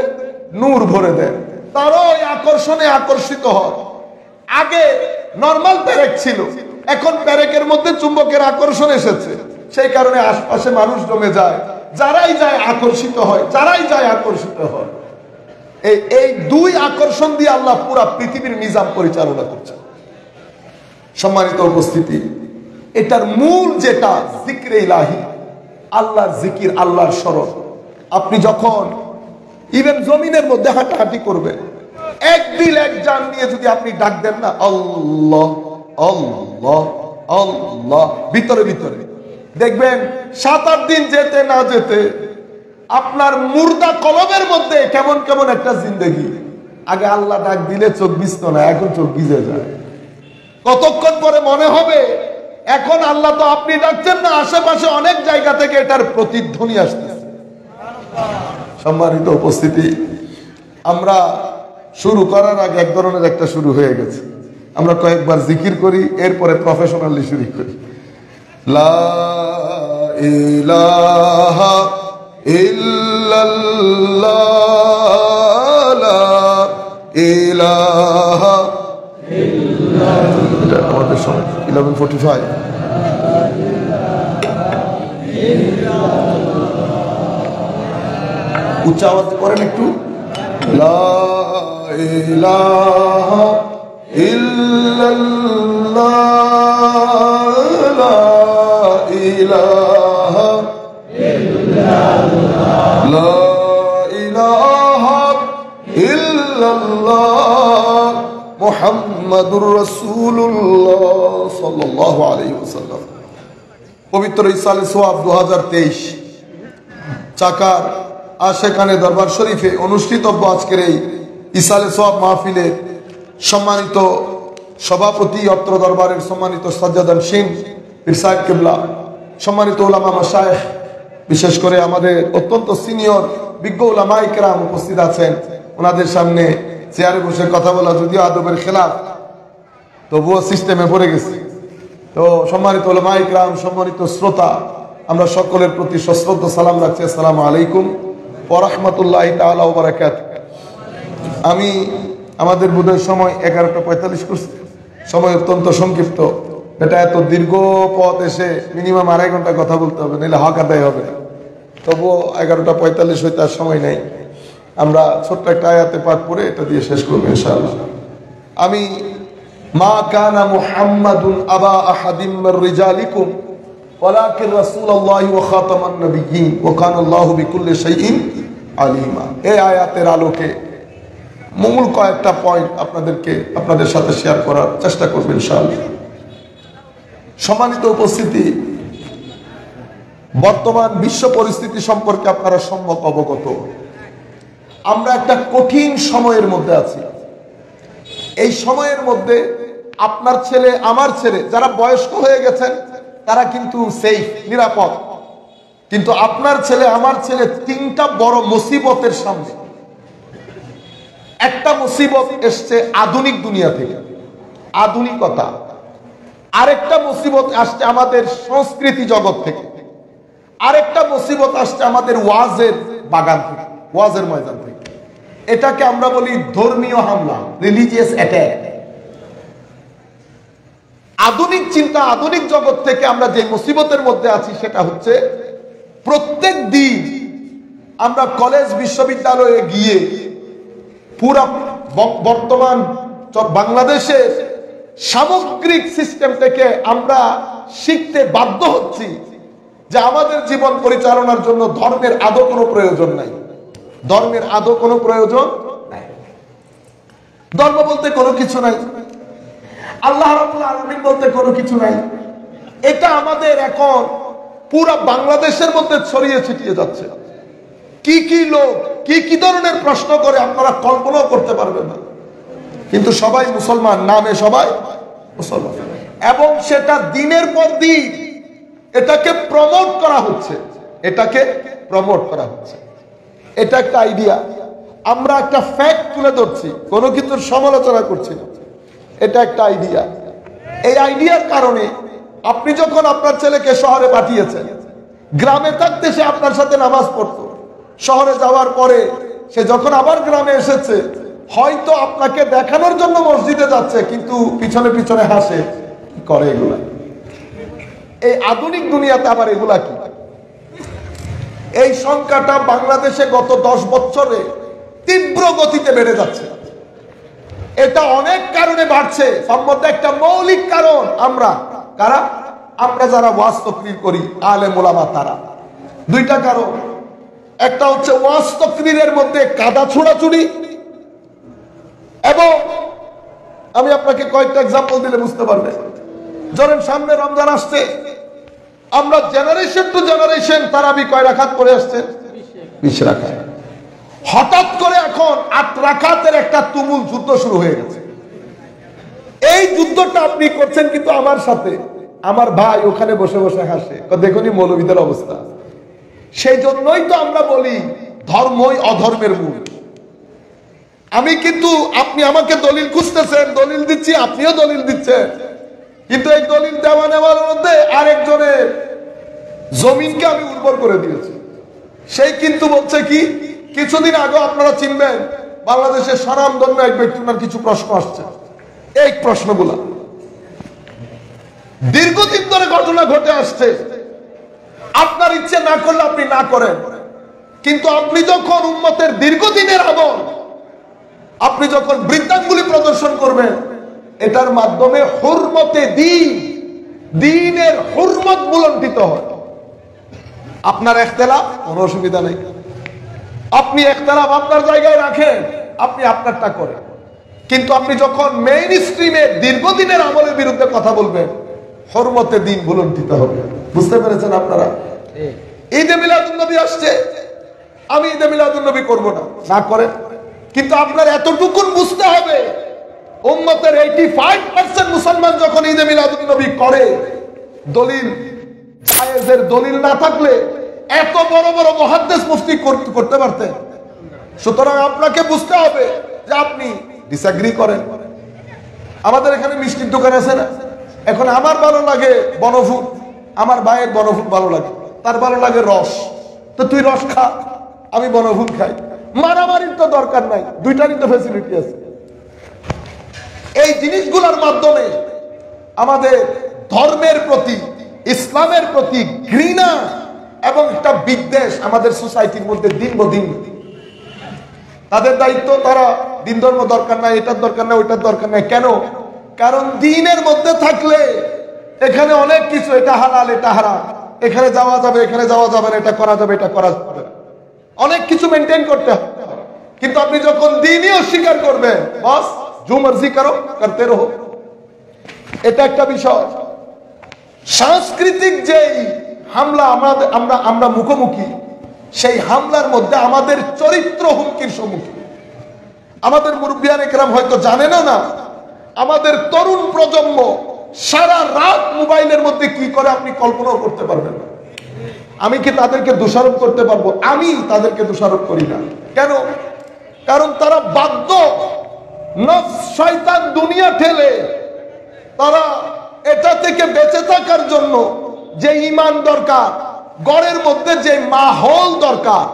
নূর ভরে দেন, তারও ওই আকর্ষণে আকর্ষিত হয়। আগে নরমাল পেরেক ছিল, এখন পেরেকের মধ্যে চুম্বকের আকর্ষণ এসেছে, সেই কারণে আশপাশে মানুষ জমে যায়, যারাই যায় আকর্ষিত হয়, যারাই যায় আকর্ষিত হয়। এই দুই আকর্ষণ দিয়ে আল্লাহ পুরা পৃথিবীর নিজাম পরিচালনা করছে। সম্মানিত উপস্থিতি, এটার মূল যেটা জিক্রে ইলাহি, আল্লাহর জিকির, আল্লাহর স্মরণ। আপনি যখন ইভেন জমিনের মধ্যে হাঁটাহাঁটি করবেন, এক দিল এক জান নিয়ে যদি আপনি ডাক দেন না, আল্লাহ আল্লাহ আল্লাহ, ভিতরে ভিতরে দেখবেন 7-8 দিন যেতে না যেতে আপনার মুর্দা কলবের মধ্যে কেমন কেমন একটা জিন্দেগি। আগে আল্লাহ ডাক দিলে চোখ ভিজত না, এখন চোখ ভিজে যায়। কতক্ষণ পরে মনে হবে এখন আল্লাহ তো আপনি ডাকছেন না, আশেপাশে অনেক জায়গা থেকে এটার প্রতিধ্বনি আসতেছে। সম্মানিত উপস্থিতি, আমরা শুরু করার আগে এক ধরনের একটা শুরু হয়ে গেছে। আমরা কয়েকবার জিকির করি, এরপরে প্রফেশনালি শুরু করি। লা ইলাহা ইল্লাল্লাহ, লা ইলাহা ইল্লাল্লাহ। আমাদের সময় 11:45। উচ্চ আওয়াজে করেন একটু। লা ইলাহা ইল্লাল্লাহ, লা ইলাহা ইল্লাল্লাহ, লা ইলাহা ইল্লাল্লাহ মুহাম্মাদুর রাসূলুল্লাহ সাল্লাল্লাহু আলাইহি ওয়াসাল্লাম। পবিত্র ইসালে সোয়াব 2023 চাকার আশেকানে দরবার শরীফে অনুষ্ঠিতব্য আজকের এই ইসালে সোয়াব মাহফিলে সম্মানিত সভাপতি, অত্র দরবারের সম্মানিত সাজ্জাদান সিং পীর সাহেব কিবলা, সম্মানিত উলামা মাশায়েখ, বিশেষ করে আমাদের অত্যন্ত সিনিয়র বিজ্ঞ উলামা ইকরাম উপস্থিত আছেন। ওনাদের সামনে চেয়ারে বসে কথা বলা যদিও আদবের খেলাফ, তবুও সিস্টেমে পড়ে গেছে। তো সম্মানিত উলামা ইকরাম, সম্মানিত শ্রোতা, আমরা সকলের প্রতি সশ্রদ্ধ সালাম রাখছি। আসসালামু আলাইকুম ওয়া রাহমাতুল্লাহি তাআলা ওয়া বারাকাতুহু। আমি আমাদের বোধহয় সময় 11:45 করছি, সময় অত্যন্ত সংক্ষিপ্ত। এটা এত দীর্ঘ পথ এসে মিনিমাম 2.5 ঘন্টা কথা বলতে হবে, নাহলে হক আদায় হবে না। তবুও 11:45 হইতে আর সময় নেই। আমরা ছোট্ট একটা আয়াতে পাঠ পড়ে এটা দিয়ে শেষ করবো ইনশাআল্লাহ। আমি মা কানা মুহাম্মাদুন আবা আহাদিম মির রিজালিকুম ওয়ালাকিন রাসূলুল্লাহি ওয়া খাতামান নাবিয়্যিন ওয়া কানা আল্লাহু বিকুল্লি শাইইন আলিমা। এই আয়াতের আলোকে মূল কয়েকটা পয়েন্ট আপনাদের সাথে শেয়ার করার চেষ্টা করব ইনশাআল্লাহ। সম্মানিত উপস্থিতি, বর্তমান বিশ্ব পরিস্থিতি সম্পর্কে আপনারা সম্যক অবগত। আমরা একটা কঠিন সময়ের মধ্যে আছি। এই সময়ের মধ্যে আপনার ছেলে, আমার ছেলে যারা বয়স্ক হয়ে গেছেন তারা কিন্তু সেফ, নিরাপদ, কিন্তু আপনার ছেলে, আমার ছেলে তিনটা বড় মুসিবতের সামনে। একটা মুসিবত এসছে আধুনিক দুনিয়া থেকে, আধুনিকতা। আরেকটা মুসিবত আসছে আমাদের সংস্কৃতি জগৎ থেকে, আরেকটা মুসিবত আসছে আমাদের ওয়াজের বাগান থেকে, ওয়াজের ময়দান থেকে। এটাকে আমরা বলি ধর্মীয় হামলা, রিলিজিয়াস অ্যাটাক। আধুনিক চিন্তা, আধুনিক জগৎ থেকে আমরা যে মুসিবতের মধ্যে আছি সেটা হচ্ছে প্রত্যেক দিন আমরা কলেজ বিশ্ববিদ্যালয়ে গিয়ে পুরা বর্তমান বাংলাদেশের সামগ্রিক সিস্টেম থেকে আমরা শিখতে বাধ্য হচ্ছি যে আমাদের জীবন পরিচালনার জন্য ধর্মের আদৌ কোনো প্রয়োজন নাই। ধর্মের আদৌ কোনো প্রয়োজন নাই। ধর্ম বলতে কোনো কিছু নাই, আল্লাহ রাব্বুল আলামিন বলতে কোনো কিছু নাই। এটা আমাদের এখন পুরো বাংলাদেশের মধ্যে ছড়িয়ে ছিটিয়ে যাচ্ছে। কি কি লোক কি কি ধরনের প্রশ্ন করে আপনারা কল্পনাও করতে পারবেন না। কিন্তু সবাই মুসলমান, নামে সবাই মুসলমান, এবং সেটা দিনের পর দিন এটাকে প্রমোট করা হচ্ছে, এটাকে প্রমোট করা হচ্ছে। এটা একটা আইডিয়া। আমরা একটা ফ্যাক্ট তুলে ধরছি, কোনো কিছুর সমালোচনা করছি না। এটা একটা আইডিয়া। এই আইডিয়ার কারণে আপনি যখন আপনার ছেলেকে শহরে পাঠিয়েছেন, গ্রামে থাকতে সে আপনার সাথে নামাজ পড়তো, শহরে যাওয়ার পরে সে যখন আবার গ্রামে এসেছে, হয়তো আপনাকে দেখানোর জন্য মসজিদে যাচ্ছে, কিন্তু পিছনে পিছনে হাসে। কি করে এগুলা? এই আধুনিক দুনিয়াতে আবার এগুলা কি? এই সংখ্যাটা বাংলাদেশে গত 10 বছরে তীব্র গতিতে বেড়ে যাচ্ছে। এটা অনেক কারণে বাড়ছে, তার মধ্যে একটা মৌলিক কারণ আমরা যারা ওয়াজ তাকরীর করি, আলেম ওলামা, তারা। দুইটা কারণ। একটা হচ্ছে ওয়াজ তাকরীরের মধ্যে কাদা ছোড়াছুড়ি, এবং আমি আপনাকে কয়েকটা এক্সাম্পল দিলে বুঝতে পারবেন। ধরেন সামনে রমজান আসছে, আমরা জেনারেশন টু জেনারেশন তারাবি কয় রাকাত করে আসছেন? 20 রাকাত। হঠাৎ করে এখন 8 রাকাতের একটা তুমুল যুদ্ধ শুরু হয়ে গেছে। এই যুদ্ধটা আপনি করছেন কিন্তু আমার সাথে। আমার ভাই ওখানে বসে বসে হাসে, দেখুনি মৌলবীদের অবস্থা। সেই জন্যই তো আমরা বলি ধর্মই অধর্মের মূল। আমি কিন্তু, আপনি আমাকে দলিল খুঁজতেছেন, দলিল দিচ্ছি, আপনিও দলিল দিচ্ছেন, কিন্তু এই দলিল দেওয়া নেওয়ার মধ্যে আরেকজনের জমিনকে আমি উর্বর করে দিয়েছি। সেই কিন্তু বলছে কি, কিছুদিন আগে আপনারা চিনবেন বাংলাদেশের স্বনামধন্য এক ব্যক্তির কিছু প্রশ্ন আসছে। এই প্রশ্নগুলা দীর্ঘদিন ধরে ঘটনা ঘটে আসছে। আপনার ইচ্ছে না করলে আপনি না করেন, কিন্তু আপনি যখন উম্মতের দীর্ঘদিনের আমল, আপনি যখন বৃদ্ধাঙ্গুলি প্রদর্শন করবেন, এটার মাধ্যমে হুরমতে দ্বীনের হুরমত বুলন্ডিত হয়। আপনার ইখতিলাফ কোনো অসুবিধা নেই, আপনি ইখতিলাফ আপনার জায়গায় রাখেন, আপনি আপনারটা করেন। কিন্তু আপনি যখন মেইন স্ট্রিমে দীর্ঘদিনের আমলের বিরুদ্ধে কথা বলবেন, হুরমতে দ্বীন বুলন্ডিত হবে। বুঝতে পেরেছেন আপনারা? ঈদে মিলাদুন নবী আসছে, আমি ঈদে মিলাদুন নবী করব না করেন, কিন্তু আপনার এতটুকুন বুঝতে হবে, উম্মতের 85% মুসলমান যখন ঈদে মিলাদুন নবী করে, দলিল জায়েজের দলিল না থাকলে এত বড় বড় মুহাদ্দিস মুফতি করতে পারতেন। সুতরাং আপনাকে বুঝতে হবে যে আপনি ডিসএগ্রি করেন। আমাদের এখানে মিষ্টির দোকান আছে না, এখন আমার ভালো লাগে বনফুল, আমার ভাইয়ের বনফুল ভালো লাগে, তার ভালো লাগে রস, তো তুই রস খা, আমি বনফুল খাই। মারামারির তো দরকার নাই, দুইটারই তো ফ্যাসিলিটি আছে। এই জিনিসগুলোর মাধ্যমে আমাদের ধর্মের প্রতি, ইসলামের প্রতি ঘৃণা এবং একটা বিদ্বেষ আমাদের সোসাইটির মধ্যে দিন বদিন। তাদের দায়িত্ব, তারা দিন ধর্ম দরকার নাই, এটার দরকার নাই, ওইটার দরকার নাই। কেন? কারণ দ্বীনের মধ্যে থাকলে এখানে অনেক কিছু, এটা হালাল এটা হারাম, এখানে যাওয়া যাবে এখানে যাওয়া যাবে না, এটা করা যাবে এটা করা যাবে না, অনেক কিছু মেনটেন করতে হবে। কিন্তু আপনি যখন দ্বীনই অস্বীকার করবেন, বস জো মর্জি করো করতে রহো, এটা একটা বিষয়। সাংস্কৃতিক যেই হামলা আমরা মুখোমুখি, সেই হামলার মধ্যে আমাদের চরিত্র হুমকির সম্মুখীন। আমাদের মুরব্বিয়ান একরাম হয়তো জানেনও না, আমাদের তরুণ প্রজন্ম সারা রাত মোবাইলের মধ্যে কি করে আপনি কল্পনাও করতে পারবেন না। আমি কি তাদেরকে দোষারোপ করতে পারবো? আমি তাদেরকে দোষারোপ করি না। কেন? কারণ তারা বাধ্য, নফস শয়তান দুনিয়া ঠেলে তারা এটা থেকে বেঁচে থাকার জন্য যে ঈমান দরকার, ঘরের মধ্যে যে মাহৌল দরকার,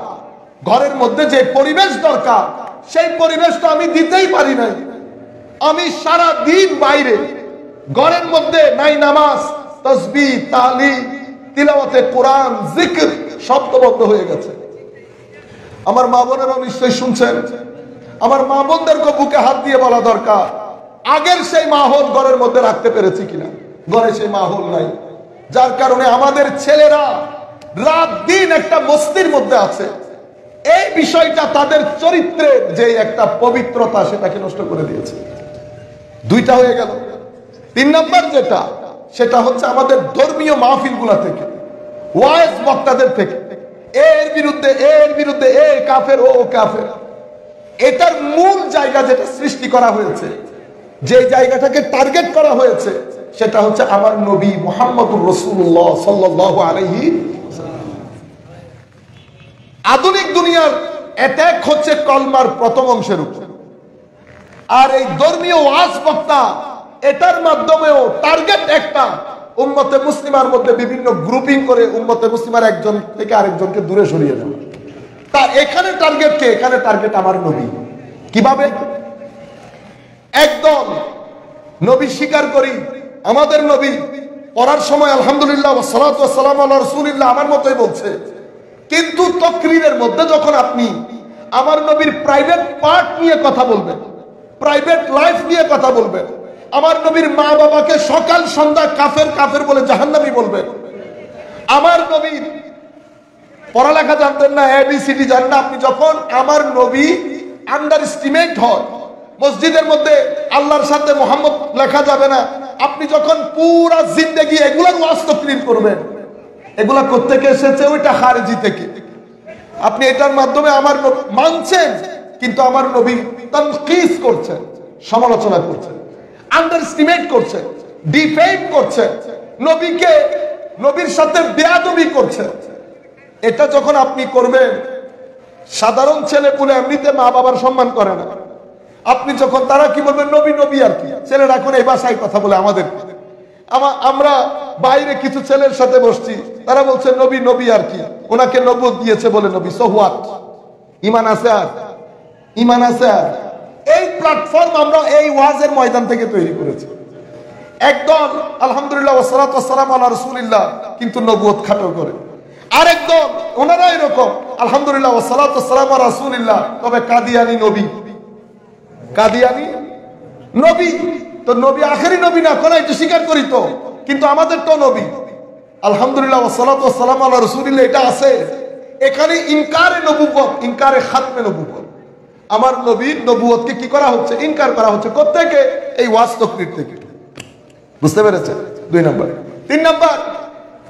ঘরের মধ্যে যে পরিবেশ দরকার, সেই পরিবেশটা আমি দিতেই পারি নাই। আমি সারা দিন বাইরে, ঘরের মধ্যে নাই নামাজ, তাসবিহ, তাহলিল, তিলাওয়াতে কোরআন, জিকির, শব্দ বন্ধ হয়ে গেছে। আমার মা বোনেরাও নিশ্চয়ই শুনছেন। আমার মা বোনদেরকে বুকে হাত দিয়ে বলা দরকার, আগের সেই মাহৌল ঘরের মধ্যে রাখতে পেরেছি কিনা। ঘরে সেই মাহৌল নাই, যার কারণে আমাদের ছেলেরা রাত দিন একটা মস্তির মধ্যে আছে। এই বিষয়টা তাদের চরিত্রের যে একটা পবিত্রতা, সেটাকে নষ্ট করে দিয়েছে। দুইটা হয়ে গেল। 3 নাম্বার যেটা, সেটা হচ্ছে আমাদের ধর্মীয় মাহফিলগুলা থেকে, ওয়াইজ বক্তাদের থেকে, এর বিরুদ্ধে এ কাফের ও কাফের। এটার মূল জায়গা যেটা সৃষ্টি করা হয়েছে, যে জায়গাটাকে টার্গেট করা হয়েছে, সেটা হচ্ছে আমার নবী মুহাম্মদুর রাসূলুল্লাহ সাল্লাল্লাহু আলাইহি ওয়াসাল্লাম। আধুনিক দুনিয়ার অ্যাটাক হচ্ছে কলমার প্রথম অংশের উপর। আর এই ধর্মীয় ওয়াজ বক্তা, এটার মাধ্যমেও টার্গেট একটা, উম্মতে মুসলিমার মধ্যে বিভিন্ন গ্রুপিং করে উম্মতে মুসলিমার একজন থেকে আরেকজনকে দূরে সরিয়ে দেওয়া। তা এখানে টার্গেট কে? এখানে টার্গেট আমার নবী। কিভাবে? একদম নবী স্বীকার করি, আমাদের নবী পড়ার সময় আলহামদুলিল্লাহ ওয়া সালাতু ওয়া সালামু আলা রাসূলিল্লাহ আমার মতোই বলছে। কিন্তু তাকরীরের মধ্যে যখন আপনি আমার নবীর প্রাইভেট পার্ট নিয়ে কথা বলবেন, প্রাইভেট লাইফ নিয়ে কথা বলবেন, আমার নবীর মা বাবাকে সকাল সন্ধ্যা কাফের কাফের বলে জাহান্নামী বলবেন, আমার নবীর পড়ালেখা জানতেন না, ABCD জানেন না, আপনি যখন আমার নবী আন্ডার এস্টিমেট হয়, মসজিদের মধ্যে আল্লাহর সাথে মোহাম্মদ লেখা যাবে না, আপনি যখন পুরা জিন্দেগি এগুলার ওয়াজ তাকরীর করবেন, এগুলা কোত্থেকে এসেছে? ওইটা খারিজি থেকে। আপনি এটার মাধ্যমে আমার মানছেন, কিন্তু আমার নবী তানকিস করছেন, সমালোচনা করছেন, আন্ডার এস্টিমেট করছেন, ডিফেম করছেন, নবীকে, নবীর সাথে বেয়াদবি করছেন। এটা যখন আপনি করবেন, সাধারণ ছেলে পুলে এমনিতে মা বাবার সম্মান করে না। আপনি যখন, তারা কি বলবেন? নবী নবী আর কি। ছেলেরা এখন এই ভাষায় কথা বলে আমাদের। আমরা বাইরে কিছু ছেলের সাথে বসছি, তারা বলছে নবী নবী আর কি, ওনাকে নবুয়ত দিয়েছে বলে নবী। So what? ঈমান আছে আর? ঈমান আছে আর? এই প্ল্যাটফর্ম আমরা এই ওয়াজের ময়দান থেকে তৈরি করেছি। একদল আলহামদুলিল্লাহ ওয়া সালাতু ওয়া সালামু আলা রাসূলিল্লাহ, কিন্তু নবুয়ত খাটো করে। আরেকদল ওনারা এরকম আলহামদুলিল্লাহ ওয়া সালাতু ওয়া সালামু আলা রাসূলিল্লাহ, তবে কাদিয়ানি নবী, কাদিয়ানি নবী। তো নবী আখেরি নবী না, কোন একটু স্বীকার করি তো, কিন্তু আমাদের তো নবী আলহামদুলিল্লাহ ওয়া সালাতু ওয়া সালামু আলা রাসূলিল্লাহ, এটা আছে। এখানে ইনকারে নবুয়ত, ইনকারে খাতমে নবুয়ত। আমার নবীর নবুয়তকে কি করা হচ্ছে? ইনকার করা হচ্ছে। কোত্থেকে? এই ওয়াজ তাকরীর থেকে। বুঝতে পেরেছেন? 2 নাম্বার। 3 নাম্বার,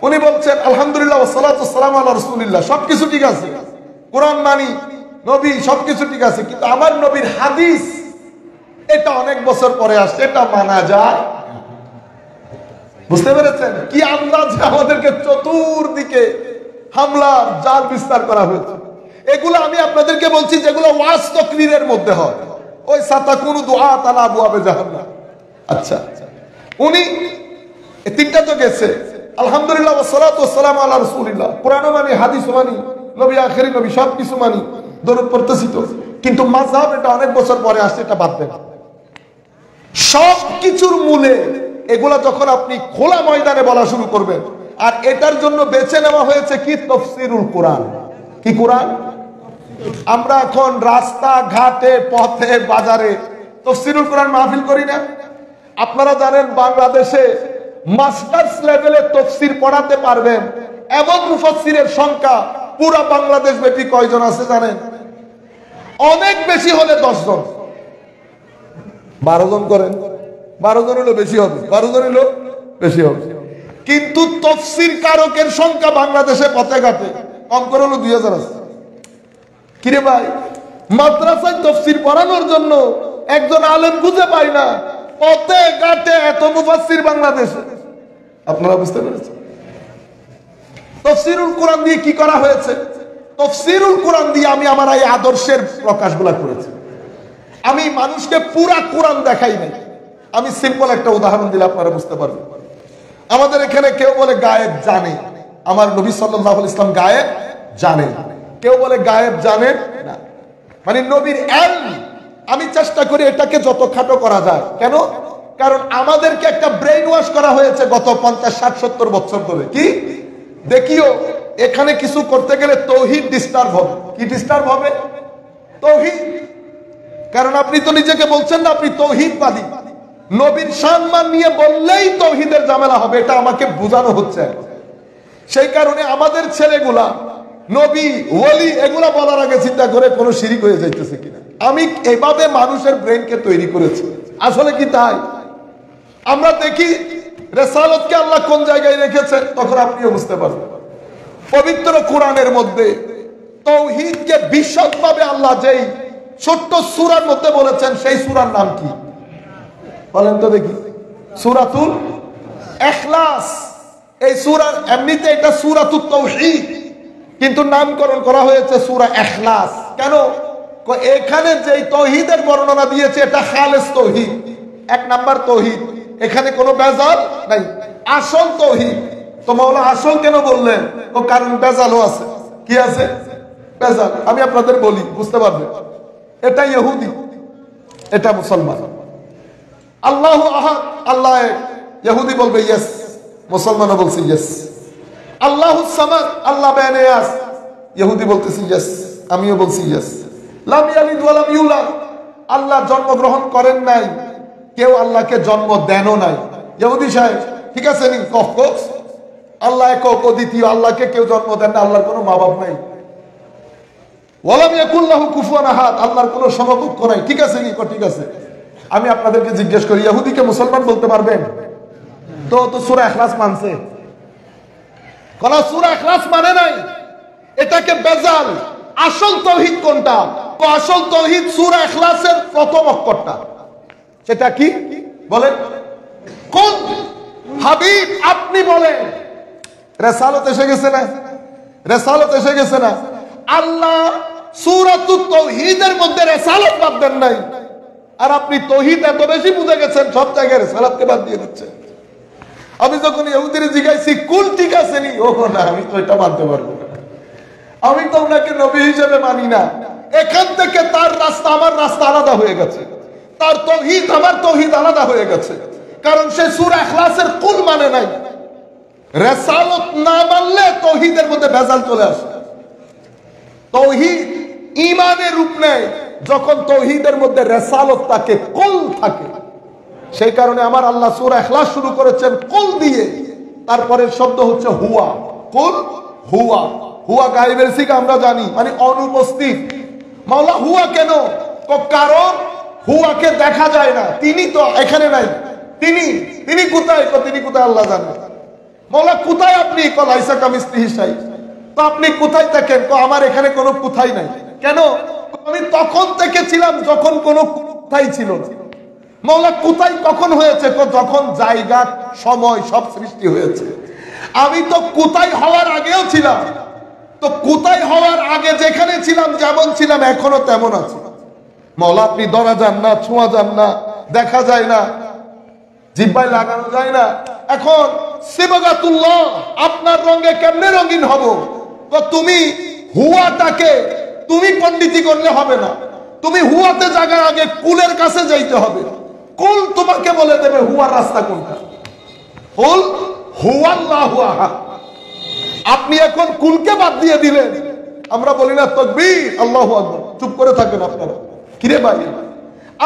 উনি বলছেন আলহামদুলিল্লাহ ওয়া সালাতু ওয়া সালামু আলা রাসূলিল্লাহ, সবকিছু ঠিক আছে, কোরআন মানি, নবী সবকিছু ঠিক আছে, কিন্তু আমার নবীর হাদিস এটা অনেক বছর পরে আসছে, এটা মানা যায়। বুঝতে পেরেছেন? কি আন্দাজে আমাদেরকে চতুর্দিকে হামলার জাল বিস্তার করা হয়েছে। এগুলো আমি আপনাদেরকে বলছি, যেগুলো ওয়াজ তাকরীরের মধ্যে হয়, ওই সাতাকুনু দুআত আলা আবওয়াবে জাহান্নাম। আচ্ছা, উনি এই 3টা তো গেছে, আলহামদুলিল্লাহ ওয়া সালাতু ওয়া সালামু আলা রাসূলিল্লাহ, কোরআন মানি, হাদিস মানি, নবী আখেরি নবী, সবকিছু মানি, দরুদ পড়তেছি তো, কিন্তু মাযহাব এটা অনেক বছর পরে আসছে, এটা বাদ দেন। সবকিছুর মূলে এগুলা যখন আপনি খোলা ময়দানে বলা শুরু করবেন, আর এটার জন্য বেছে নেওয়া হয়েছে কি? তাফসীরুল কোরআন। কি কোরআন? আমরা এখন রাস্তা ঘাটে, পথে, বাজারে তাফসীরুল কোরআন মাহফিল করি না? আপনারা জানেন বাংলাদেশে মাস্টার্স লেভেলে তাফসীর পড়াতে পারবেন এমন মুফাসসিরের সংখ্যা পুরো বাংলাদেশ ব্যাপী কয়জন আছে জানেন? অনেক বেশি হলে 10 জন। 12 জন করেন, 12 জন হলো বেশি হবে, 12 জন হলো বেশি হবে। কিন্তু তাফসীর কারকের সংখ্যা বাংলাদেশে পথে ঘাটে কম করে হলো 2000 আছে। কিরে ভাই, মাদ্রাসায় তাফসীর পড়ানোর জন্য একজন আলেম খুঁজে পাই না, পথে ঘাটে এত মুফাসসির বাংলাদেশে। আপনারা বুঝতে পেরেছেন? তাফসীরুল কোরআন দিয়ে কি করা হয়েছে? তাফসীরুল কোরআন দিয়ে আমি আমার এই আদর্শের প্রকাশগুলো করেছি। আমি মানুষকে পুরা কোরআন দেখাই নাই। আমি সিম্পল একটা উদাহরণ দিলে আপনারা বুঝতে পারবেন। আমাদের এখানে কেউ বলে গায়েব জানে, আমার নবী সাল্লাল্লাহু আলাইহি ওয়াসাল্লাম গায়েব জানেন। কেউ বলে গায়েব জানেন না, মানে নবীর ইলম। আমি চেষ্টা করি এটাকে যত খাটো করা যায়। কেন? কারণ আমাদেরকে একটা ব্রেইন ওয়াশ করা হয়েছে গত 50, 60, 70 বছর ধরে। কি দেখিও, এখানে কিছু করতে গেলে তাওহীদ ডিস্টার্ব হবে। কি ডিস্টার্ব হবে? তাওহীদ। কারণ আপনি তো নিজেকে বলছেন না আপনি তাওহীদবাদী। নবীর সম্মান নিয়ে বললেই তাওহীদের ঝামেলা হবে, এটা আমাকে বোঝানো হচ্ছে। সেই কারণে আমাদের ছেলেগুলা নবী ওলি এগুলা বলার আগে চিন্তা করে কোন শিরিক হয়ে যাইতেছে কিনা। আমি এভাবে মানুষের ব্রেনকে তৈরি করেছি। আসলে কি তাই? আমরা দেখি রিসালাতকে আল্লাহ কোন জায়গায় রেখেছেন, তখন আপনিও বুঝতে পারবেন। পবিত্র কোরআনের মধ্যে তাওহীদকে বিশদভাবে আল্লাহ যেই ছোট্ট সূরার মধ্যে বলেছেন, সেই সূরার নাম কি বলেন তো দেখি? সূরাতুল ইখলাস। এই সূরা এমনিতে এটা সূরাতুত তাওহীদ, কিন্তু নামকরণ করা হয়েছে সূরা ইখলাস। কেন? এখানে যেই তাওহীদের বর্ণনা দিয়েছে এটা খালেস তাওহীদ, এক নাম্বার তাওহীদ। এখানে কোনো বেজাল নাই, আসল তাওহীদ। তো মাওলা আসল কেন বললেন? ও কারণ বেজালও আছে। কি আছে? বেজাল। আমি আপনাদের বলি, বুঝতে পারবেন। এটা ইহুদি, এটা মুসলমান। আল্লাহু আহাদ, আল্লাহ এক। ইহুদি বলবে ইয়েস, মুসলমানও বলছে ইয়েস। আল্লাহুস সামাদ, আল্লাহ বেনিয়াস। ইহুদি বলতেছে ইয়েস, আমিও বলছি ইয়েস। লাম ইয়ালিদ ওয়া লাম ইউলাদ, আল্লাহ জন্মগ্রহণ করেন নাই, কেউ আল্লাহকে জন্ম দেনও নাই। ইহুদি সাহেব ঠিক আছে নি? কফকস আল্লাহ একক অদ্বিতীয়, আল্লাহকে কেউ জন্ম দেন না, আল্লাহর কোনো মা বাপ নাই। ওয়ালাম ইয়াকুল লাহু কুফুয়ান আহাদ, আল্লাহর কোনো সমকক্ষ নাই। ঠিক আছে নি? ঠিক আছে। আমি আপনাদেরকে জিজ্ঞেস করি, ইহুদিকে মুসলমান বলতে পারবেন? তো সূরা ইখলাস মানছে? কোন সূরা ইখলাস মানে নাই, এটাকে বেজাল। আসল তাওহীদ কোনটা? আসল তাওহীদ সূরা ইখলাসের প্রথম অক্ষরটা। সেটা কি বলেন? কোন হাবিব আপনি বলেন। রিসালাত এসে গেছে না? রিসালাত এসে গেছে না? আল্লাহ সূরাতুত তাওহীদের মধ্যে রিসালাত বাদ দেন নাই, আর আপনি তাওহীদ এত বেশি বুঝে গেছেন সব জায়গায় রিসালাতকে বাদ দিয়ে দিচ্ছেন। আমি যখন ইহুদির জিজ্ঞাসি কুল ঠিক আছে নি, ও না আমি তো এটা মানতে পারবো না, আমি তো ওনাকে নবী হিসেবে মানি না। এখান থেকে তার রাস্তা আমার রাস্তা আলাদা হয়ে গেছে, তার তাওহীদ আমার তাওহীদ আলাদা হয়ে গেছে। কারণ সে সূরা ইখলাসের কুল মানে নাই। রিসালাত না মানলে তাওহীদের মধ্যে ভেজাল চলে আসে। তাওহীদ ঈমানের রূপ নেয় যখন তাওহীদের মধ্যে রিসালাত থাকে, কুল থাকে। সেই কারণে আমার আল্লাহ সূরা ইখলাস শুরু করেছেন কুল দিয়ে, তারপরে শব্দ হচ্ছে হুয়া। কুল হুয়া। হুয়া গায়েবের সিগা আমরা জানি, মানে অনুপস্থিত। মাওলা হুয়া কেন? কারণ হুয়াকে দেখা যায় না, তিনি তো এখানে নাই। তিনি কোথায়? তিনি কোথায় আল্লাহ জানে। মাওলা কোথায় আপনি? লাইসা কামিসলিহি শাই। তো আপনি কোথায় থাকেন? আমার এখানে কোনো কোথায় নাই। কেন? আমি তখন থেকে ছিলাম যখন কোনো কোথায় ছিল না। মাওলা কোথায় কখন হয়েছে? যখন জায়গা সময় সব সৃষ্টি হয়েছে। আমি তো কোথায় হওয়ার আগেও ছিলাম। তো কোথায় হওয়ার আগে যেখানে ছিলাম, যেমন ছিলাম এখনো তেমন আছে। মাওলা আপনি ধরা যান না, ছোঁয়া যান না, দেখা যায় না, জিহ্বায় লাগানো যায় না। এখন সিবগাতুল্লাহ, আপনার রঙে কেমনে রঙিন হব? তো তুমি হুয়াটাকে তুমি পণ্ডিতি করলে হবে না, তুমি হুয়াতে জায়গার আগে কুলের কাছে যাইতে হবে। কুল তোমাকে বলে দেবে হুয়ার রাস্তা কোনটা। কুল হুয়াল্লাহু আহাদ। আপনি এখন কুলকে বাদ দিয়ে দিলেন। আমরা বলি না তাকবীর, আল্লাহু আকবার, চুপ করে থাকেন আপনারা। কিরে ভাই,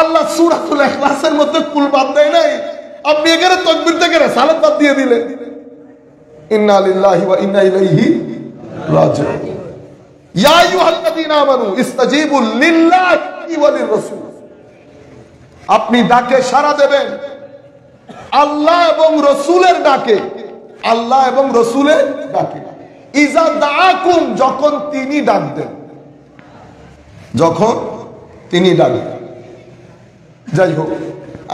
আল্লাহ সূরাতুল ইখলাসের মধ্যে কুল বাদ দেয় নাই, আপনি এখানে তাকবীর থেকে রিসালাত বাদ দিয়ে দিলেন। ইন্না লিল্লাহি ওয়া ইন্না ইলাইহি রাজিউন। ইয়া আইয়ুহাল্লাযীনা আমানু ইস্তাজীবু লিল্লাহি ওয়া লির-রাসূল। আপনি ডাকে সাড়া দেবেন আল্লাহ এবং রাসূলের ডাকে, আল্লাহ এবং রাসূলের ডাকে। ইজা দাআকুম, যখন তিনি ডাক দেন, যখন তিনি ডাক দেন। যাই হোক,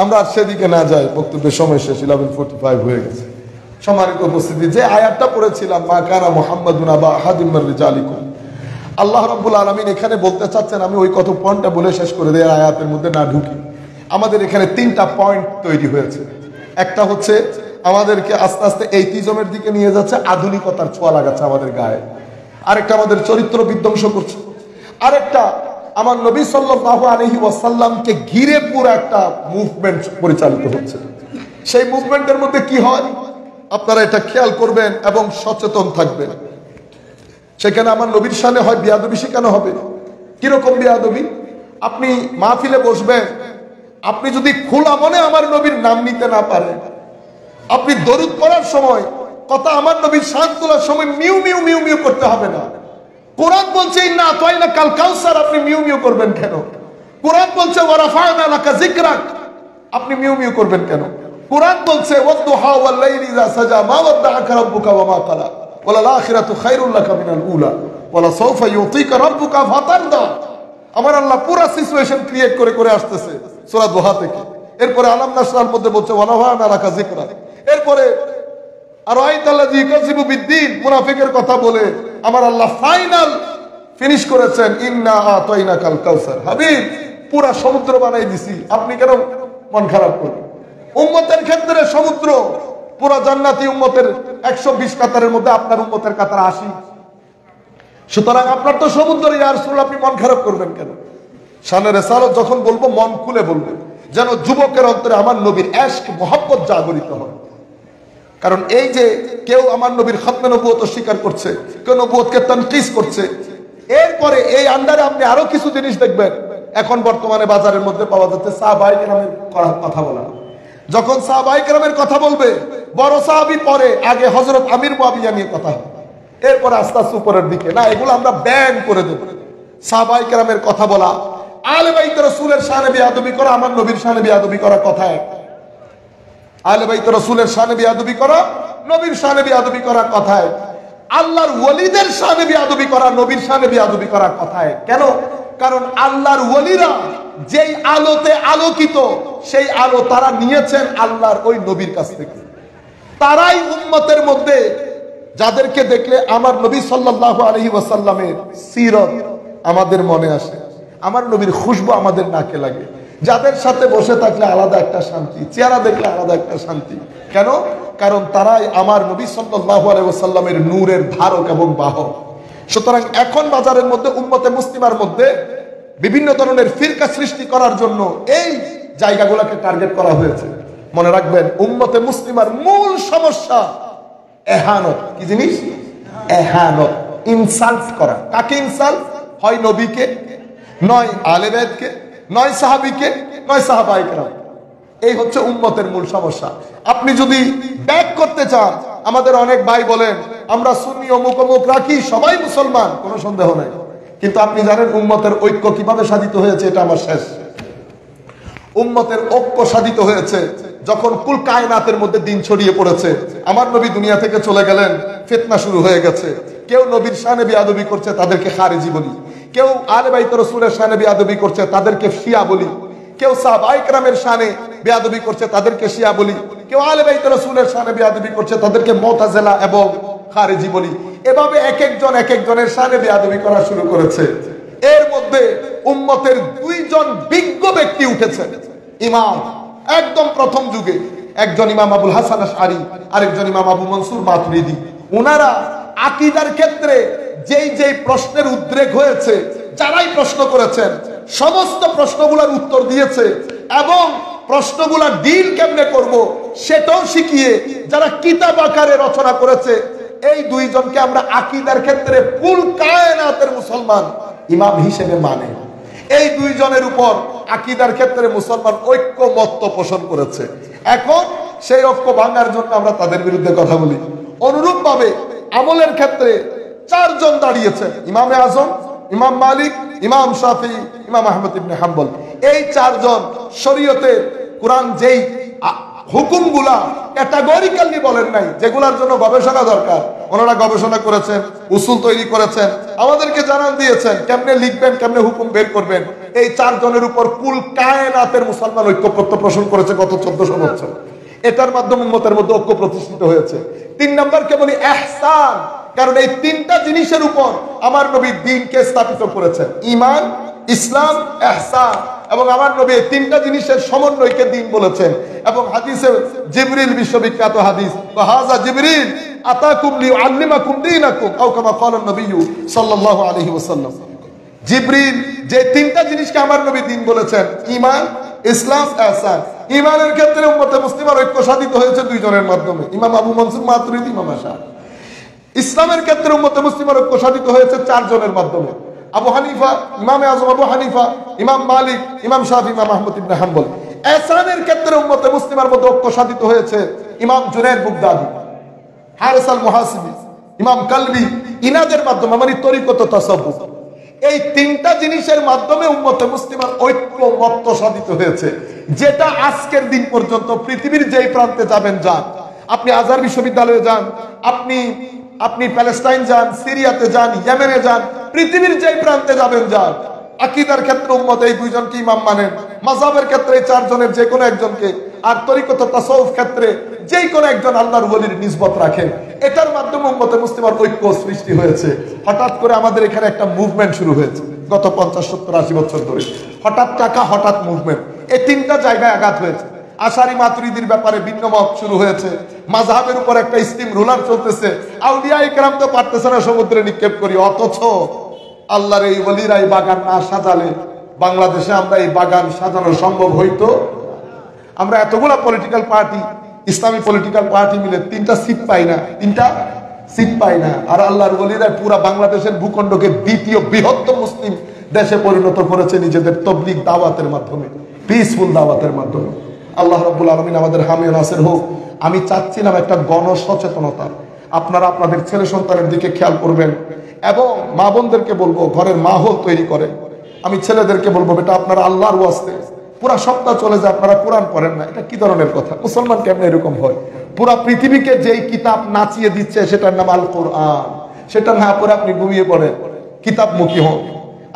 আমরা আর সেদিকে না যাই, বক্তব্যের সময় শেষ, 11:45 হয়ে গেছে। সম্মানিত উপস্থিতি, যে আয়াতটা পড়েছিলাম, মা কানা মুহাম্মাদুন আবা আহাদিম মির রিজালিকুম, আল্লাহ রাব্বুল আলামিন এখানে বলতে চাচ্ছেন, আমি ওই কত পয়েন্টটা বলে শেষ করে দেই, আয়াতের মধ্যে না ঢুকি। আমাদের এখানে 3টা পয়েন্ট তৈরি হয়েছে। একটা হচ্ছে আমাদেরকে আস্তে আস্তে এইটিজমের দিকে নিয়ে যাচ্ছে, আধুনিকতার ছোঁয়া লাগাচ্ছে আমাদের গায়ে। আরেকটা আমাদের চরিত্র বিধ্বংস করছে। আরেকটা আমার নবী সাল্লাল্লাহু আলাইহি ওয়াসাল্লামকে ঘিরে পুরো একটা মুভমেন্ট পরিচালিত হচ্ছে। সেই মুভমেন্টের মধ্যে কি হয় আপনারা এটা খেয়াল করবেন এবং সচেতন থাকবেন। সেখানে আমার নবীর শানে হয় বিয়াদবি শেখানো হবে। কিরকম বিয়াদবি? আপনি মাহফিলে বসবেন, আপনি যদি খোলা মনে আমার নবীর নাম নিতে না পারেন, আপনি দরুদ পড়ার সময় কথা আমার নবীর শান তোলার সময় মিউ মিউ মিউ মিউ করতে হবে না। কোরআন বলছে ইন্না আতাইনা কাল কাউসার, আপনি মিউ মিউ করবেন কেন? কোরআন বলছে ওয়া রাফা'না লাকা যিকরাক, আপনি মিউ মিউ করবেন কেন? কোরআন বলছে ওয়াদ-দুহা ওয়াল লাইলি ইযা সাজা মা ওয়াদ্দা'আকা রাব্বুকা ওয়া মা ক্বালা ওয়ালাল আখিরাতু খায়রুল লাকা মিনাল উলা ওয়ালা সাওফা ইউতিকা রাব্বুকা ফাতারদা। আমার আল্লাহ পুরো সিচুয়েশন ক্রিয়েট করে করে আসতেছে সূরা দুহা থেকে। এরপরে আলাম নাসরার মধ্যে বলছে ওয়া রাফা'না লাকা যিকরাক। এরপরে আর আয়াতাল্লাযী ইউকাযযিবু বিদ্দীন, মুনাফিকের কথা বলে আমার আল্লাহ ফাইনাল ফিনিশ করেছেন ইন্না আতাইনাকাল কাউসার। হাবিব, পুরা সমুদ্র বানাই দিছি, আপনি কেন মন খারাপ করবেন? উম্মতের ক্ষেত্রে সমুদ্র, পুরা জান্নাতি উম্মতের 120 কাতারের মধ্যে আপনার উম্মতের কাতার 80। সুতরাং আপনার তো সমুদ্র, ইয়া রাসূলুল্লাহ, আপনি মন খারাপ করবেন কেন? শানে রিসালাত যখন বলবো মন খুলে বলবো, যেন যুবকের অন্তরে আমার নবীর ইশক মহব্বত জাগরিত হয়। কারণ এই যে কেউ আমার নবীর খতমে নবুয়ত স্বীকার করছে, কেউ নবুয়তকে তানকিস করছে, এরপরে এই আন্ডারে আপনি আরো কিছু জিনিস দেখবেন। এখন বর্তমানে বাজারের মধ্যে পাওয়া যাচ্ছে সাহাবায়ে কেরামের কথা বলা। যখন সাহাবায়ে কেরামের কথা বলবে, বড় সাহাবী পরে, আগে হযরত আমির মুয়াবিয়া নিয়ে কথা হবে, এরপর আস্তে আস্তে উপরের দিকে। না, এগুলো আমরা ব্যান করে দেব। সাহাবায়ে কেরামের কথা বলা, আলে বাইত রাসূলের শানে বেয়াদবি করা, আমার নবীর শানে বেয়াদবি করা কথা এক। আলে বাইত রাসূলের শানে বেয়াদবি করা, নবীর শানে বেয়াদবি করা কথায়। আল্লাহর ওলিদের শানে বেয়াদবি করা, নবীর শানে বেয়াদবি করা কথায়। কেন? কারণ আল্লাহর ওলিরা যেই আলোতে আলোকিত, সেই আলো তারা নিয়েছেন আল্লাহর ওই নবীর কাছ থেকে। তারাই উম্মতের মধ্যে যাদেরকে দেখলে আমার নবী সাল্লাল্লাহু আলাইহি ওয়াসাল্লামের সিরত আমাদের মনে আসে, আমার নবীর খুশবু আমাদের নাকে লাগে, যাদের সাথে বসে থাকলে আলাদা একটা শান্তি, চেহারা দেখলে আলাদা একটা শান্তি। কেন? কারণ তারাই আমার নবী সাল্লাল্লাহু আলাইহি ওয়াসাল্লামের নূরের ধারক এবং বাহক। সুতরাং এখন বাজারের মধ্যে উম্মতে মুসলিমার মধ্যে বিভিন্ন ধরনের ফিরকা সৃষ্টি করার জন্য এই জায়গাগুলোকে টার্গেট করা হয়েছে। মনে রাখবেন, উম্মতে মুসলিমার মূল সমস্যা এহানত। কি জিনিস? এহানত, ইনসাল্ট করা। কাকে ইনসাল্ট? হয় নবীকে, নয় আলে বাইতকে, নয় সাহাবীকে, নয় সাহাবায়ে কেরাম। এই হচ্ছে উম্মতের মূল সমস্যা। আপনি যদি ব্যাক করতে চান, আমাদের অনেক ভাই বলেন আমরা সুন্নি অমুক অমুক রাখি, সবাই মুসলমান, কোনো সন্দেহ নাই। কিন্তু আপনি জানেন উম্মতের ঐক্য কিভাবে সাধিত হয়েছে? এটা আমার শেষ। উম্মতের ঐক্য সাধিত হয়েছে যখন কুল কায়নাতের মধ্যে দিন ছড়িয়ে পড়েছে। আমার নবী দুনিয়া থেকে চলে গেলেন, ফিতনা শুরু হয়ে গেছে। কেউ নবীর শানে বেয়াদবি করছে, তাদেরকে খারিজি বলি। কেউ আলে বাইত রাসূলের শানে বেয়াদবি করছে, তাদেরকে শিয়া বলি। কেউ সাহাবায়ে কেরামের শানে বেয়াদবি করছে, তাদেরকে শিয়া বলি। কেউ আলে বাইত রাসূলের শানে বেয়াদবি করছে, তাদেরকে মুতাজিলা এবং খারিজি বলি। এভাবে এক একজনের শানে বেয়াদবি করা শুরু করেছে। এর মধ্যে উম্মতের দুইজন বিজ্ঞ ব্যক্তি উঠেছেন ইমাম, একদম প্রথম যুগে। একজন ইমাম আবুল হাসান আশআরী, আরেকজন ইমাম আবু মনসুর মাতুরিদি। ওনারা আকীদার ক্ষেত্রে যেই প্রশ্নের উদ্রেক হয়েছে, যারাই প্রশ্ন করেছেন, সমস্ত প্রশ্নগুলোর উত্তর দিয়েছে এবং প্রশ্নগুলা ডিল কেমনে করব সেটাও শিখিয়ে যারা কিতাব আকারে রচনা করেছে। এই দুইজনকে আমরা আকীদার ক্ষেত্রে কুল কায়নাতের মুসলমান ইমাম হিসেবে মানে। এই দুইজনের উপর আকীদার ক্ষেত্রে মুসলমান ঐক্যমত্য পোষণ করেছে। এখন সেই ঐক্য ভাঙার জন্য আমরা তাদের বিরুদ্ধে কথা বলি। অনুরূপ ভাবে আমলের ক্ষেত্রে চারজন দাঁড়িয়েছেন, ইমামে আজম, ইমাম মালিক, ইমাম শাফি, ইমাম আহমদ ইবনে হাম্বল। এই চারজন শরীয়তের কোরআন যেই হুকুমগুলা ক্যাটাগরিক্যালি বলেন নাই, যেগুলোর জন্য গবেষণা দরকার, ওনারা গবেষণা করেছেন, উসুল তৈরি করেছেন, আমাদেরকে জানান দিয়েছেন কেমনে লিখবেন, কেমনে হুকুম বের করবেন। এই চারজনের উপর কুল কায়নাতের মুসলমান ঐক্যপ্রত্য পোষণ করেছে গত 1400 বছর। এটার মাধ্যমে উম্মতের মধ্যে ঐক্য প্রতিষ্ঠিত হয়েছে। 3 নম্বরকে বলি ইহসান, কারণ এই তিনটা জিনিসের উপর আমার নবী দ্বীনকে স্থাপিত করেছেন, ঈমান, ইসলাম, ইহসান। এবং আমার নবী এই তিনটা জিনিসের সমন্বয়কে দ্বীন বলেছেন। এবং হাদিসে জিবরিল, বিশ্ববিখ্যাত হাদিস, হাযা জিবরিল আতাকুম লিউআল্লিমাকুম দীনাকুম আও কামা ক্বালা নবী সাল্লাল্লাহু আলাইহি ওয়াসাল্লাম। জিবরিল যে তিনটা জিনিসকে আমার নবী দ্বীন বলেছেন, ঈমান, ইসলাম, ইহসান। ঈমানের ক্ষেত্রে উম্মতে মুসলিমার ঐক্য সাধিত হয়েছে দুইজনের মাধ্যমে, ইমাম আবু মনসুর মাতুরিদি, ইমাম আশআরী। ইসলামের ক্ষেত্রে উম্মতে মুসলিমার ঐক্য সাধিত হয়েছে 4 জনের মাধ্যমে, আবু হানিফা, ইমামে আজম আবু হানিফা, ইমাম মালিক, ইমাম শাফি, ইমাম আহমদ ইবনে হাম্বল। ইহসানের ক্ষেত্রে উম্মতে মুসলিমার মধ্যে ঐক্য সাধিত হয়েছে ইমাম জুনাইদ বুগদাদি, হারিস আল মুহাসিবি, ইমাম কালবি, ইনাদের মাধ্যমে, মানে তরিকত তাসাব্বুফ। এই তিনটা জিনিসের মাধ্যমে উম্মতে মুসলিমার ঐক্যমত্য সাধিত হয়েছে, যেটা আজকের দিন পর্যন্ত পৃথিবীর যেই প্রান্তে যাবেন যান, আপনি আজহার বিশ্ববিদ্যালয়ে যান, আপনি প্যালেস্টাইন যান, সিরিয়াতে যান, ইয়েমেনে যান, পৃথিবীর যেই প্রান্তে যাবেন যান, আকীদার ক্ষেত্রে উম্মত এই দুইজনকে ইমাম মানেন, মাযহাবের ক্ষেত্রে এই 4 জনের যে কোনো একজনকে, আর তরিকত তাসাউফ ক্ষেত্রে যে কোনো একজন আল্লাহর ওলির নিসবত রাখেন। এটার মাধ্যমে উম্মতে মুসলিমার ঐক্য সৃষ্টি হয়েছে। হঠাৎ করে আমাদের এখানে একটা মুভমেন্ট শুরু হয়েছে গত 50, 70, 80 বছর ধরে। হঠাৎ টাকা, হঠাৎ মুভমেন্ট, এই 3টা জায়গায় আঘাত হয়েছে। আশারি মাতুরিদির ব্যাপারে ভিন্ন মত শুরু হয়েছে, মাযহাবের উপর একটা স্টিম রুলার চলতেছে, আউলিয়া ইকরাম তো পারতেছে না সমুদ্রে নিক্ষেপ করি, অথচ আল্লাহর এই ওলিরা এই বাগান না সাজালে বাংলাদেশে আমরা এই বাগান সাজানো সম্ভব হইতো। আমরা এতগুলা পলিটিক্যাল পার্টি, ইসলামী পলিটিক্যাল পার্টি মিলে 3টা সিট পাই না, 3টা সিট পাই না। আর আল্লাহর ওলিরা পুরা বাংলাদেশের ভূখণ্ডকে দ্বিতীয় বৃহত্তম মুসলিম দেশে পরিণত করেছে নিজেদের তাবলীগ দাওয়াতের মাধ্যমে, পিসফুল দাওয়াতের মাধ্যমে। আল্লাহ রাব্বুল আলামিন আমাদের হামি নাসির হোক। আমি চাচ্ছিলাম একটা গণসচেতনতা, আপনারা আপনাদের ছেলে সন্তানের দিকে খেয়াল করবেন এবং মা বোনদেরকে বলবো ঘরের মাহৌল তৈরি করেন। আমি ছেলেদেরকে বলবো, বেটা আপনারা আল্লাহর ওয়াস্তে পুরা সপ্তাহ চলে যায় আপনারা কোরআন পড়েন না, এটা কি ধরনের কথা? মুসলমান কেমন এরকম হয়? পুরা পৃথিবীকে যেই কিতাব নাচিয়ে দিচ্ছে সেটার নাম আল কোরআন, সেটা না পড়ে আপনি ঘুমিয়ে পড়েন, কিতাবমুখী হন।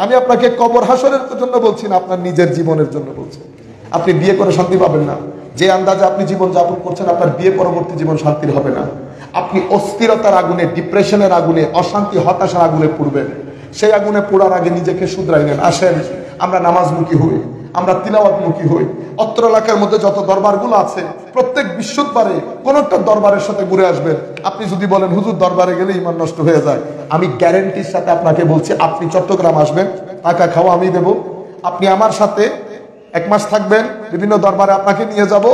আমি আপনাকে কবর হাসরের জন্য বলছি না, আপনার নিজের জীবনের জন্য বলছি। আপনি বিয়ে করে শান্তি পাবেন না, যে আন্দাজে আপনি জীবন যাপন করছেন আপনার বিয়ে পরবর্তী জীবন শান্তির হবে না। আপনি অস্থিরতার আগুনে, ডিপ্রেশনের আগুনে, অশান্তি হতাশার আগুনে পুড়বেন। সেই আগুনে পোড়ার আগে নিজেকে শুধরাই নেন। আসেন আমরা নামাজমুখী হই, আমরা তিলাওয়াতমুখী হই। অত্র এলাকার মধ্যে যত দরবারগুলো আছে প্রত্যেক বৃহস্পতিবারে কোন একটা দরবারের সাথে ঘুরে আসবেন। আপনি যদি বলেন হুজুর দরবারে গেলে ইমান নষ্ট হয়ে যায়, আমি গ্যারান্টির সাথে আপনাকে বলছি, আপনি চট্টগ্রাম আসবেন, টাকা খাওয়া আমি দেব, আপনি আমার সাথে 1 মাস থাকবেন, বিভিন্ন দরবারে আপনাকে নিয়ে যাব।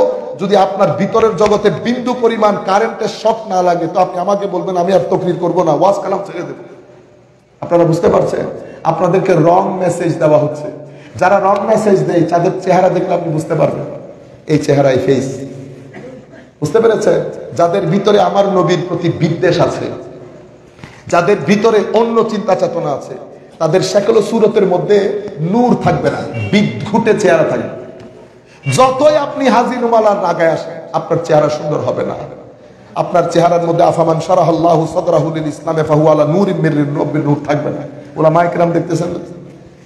যদি আপনার ভিতরের জগতে বিন্দু পরিমাণ কারেন্টের শক না লাগে তো আপনি আমাকে বলবেন, আমি আর তাকরীর করব না, ওয়াজ কালাম ছেড়ে দেব। আপনারা বুঝতে পারছেন? আপনাদেরকে রং মেসেজ দেওয়া হচ্ছে। যারা রং মেসেজ দেয় তাদের চেহারা দেখলে আপনি বুঝতে পারবেন, এই চেহারাই ফেস। বুঝতে পেরেছেন? যাদের ভিতরে আমার নবীর প্রতি বিদ্বেষ আছে, যাদের ভিতরে অন্য চিন্তা চেতনা আছে, তাদের সকল সুরতের মধ্যে নূর থাকবে না, বিদ্ঘুটে চেহারা থাকবে। যতই আপনি হাজি নুমালার রাগায় আসেন আপনার চেহারা সুন্দর হবে না। আপনার চেহারার মধ্যে আফামান শারাহাল্লাহু সাদরাহু লিল ইসলামে ফাহুয়া আলা নূরিম মির রাব্বিহি নূর থাকবে না। উলামায়ে কেরাম দেখতেছেন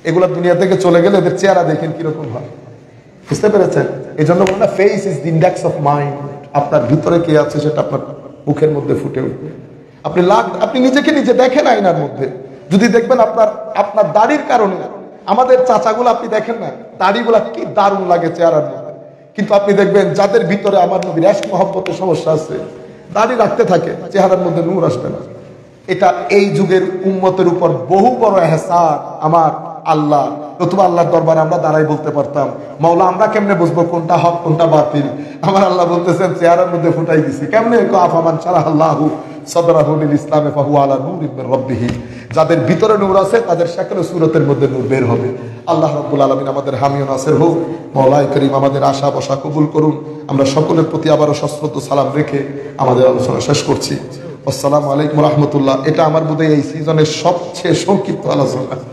এগুলা দুনিয়া থেকে চলে গেলে এদের চেহারা দেখেন কিরকম হয়। বুঝতে পেরেছেন? এই জন্য বলে না, face is the index of mind. আপনার ভিতরে কে আছে সেটা আপনার মুখের মধ্যে ফুটে উঠবে। আপনি নিজেকে নিজে দেখেন আয়নার মধ্যে, যদি দেখবেন আপনার দাড়ির কারণে, আমাদের চাচাগুলো আপনি দেখেন না, দাড়িগুলা কি দারুণ লাগে চেহারার মধ্যে, কিন্তু আপনি দেখবেন যাদের ভিতরে আমার নবীর ইশক মহব্বতের সমস্যা আছে, দাড়ি রাখতে থাকে, চেহারার মধ্যে নূর আসবে না। এটা এই যুগের উম্মতের উপর বহু বড় এহসান আমার আল্লাহ। নতুবা আল্লাহর দরবারে আমরা দাঁড়াই বলতে পারতাম, মাওলা আমরা কেমনে বুঝবো কোনটা হক কোনটা বাতিল? আমার আল্লাহ বলতেছেন চেহারার মধ্যে ফুটাই দিছি। কেমনে? আফামান শারাহাল্লাহু সাদরাহু লিল ইসলামে ফাহুয়া আলা নূরিম মির রাব্বিহি। যাদের ভিতরে নূর আছে তাদের সকল সুরতের মধ্যে নূর বের হবে। আল্লাহ রাব্বুল আলামিন আমাদের হামি ও নাসির হোক। মাওলাই করিম আমাদের আশা বসা কবুল করুন। আমরা সকলের প্রতি আবারও সশ্রদ্ধ সালাম রেখে আমাদের আলোচনা শেষ করছি। আসসালামু আলাইকুম রাহমাতুল্লাহ। এটা আমার বোধহয় এই সিজনের সবচেয়ে সংক্ষিপ্ত আলোচনা।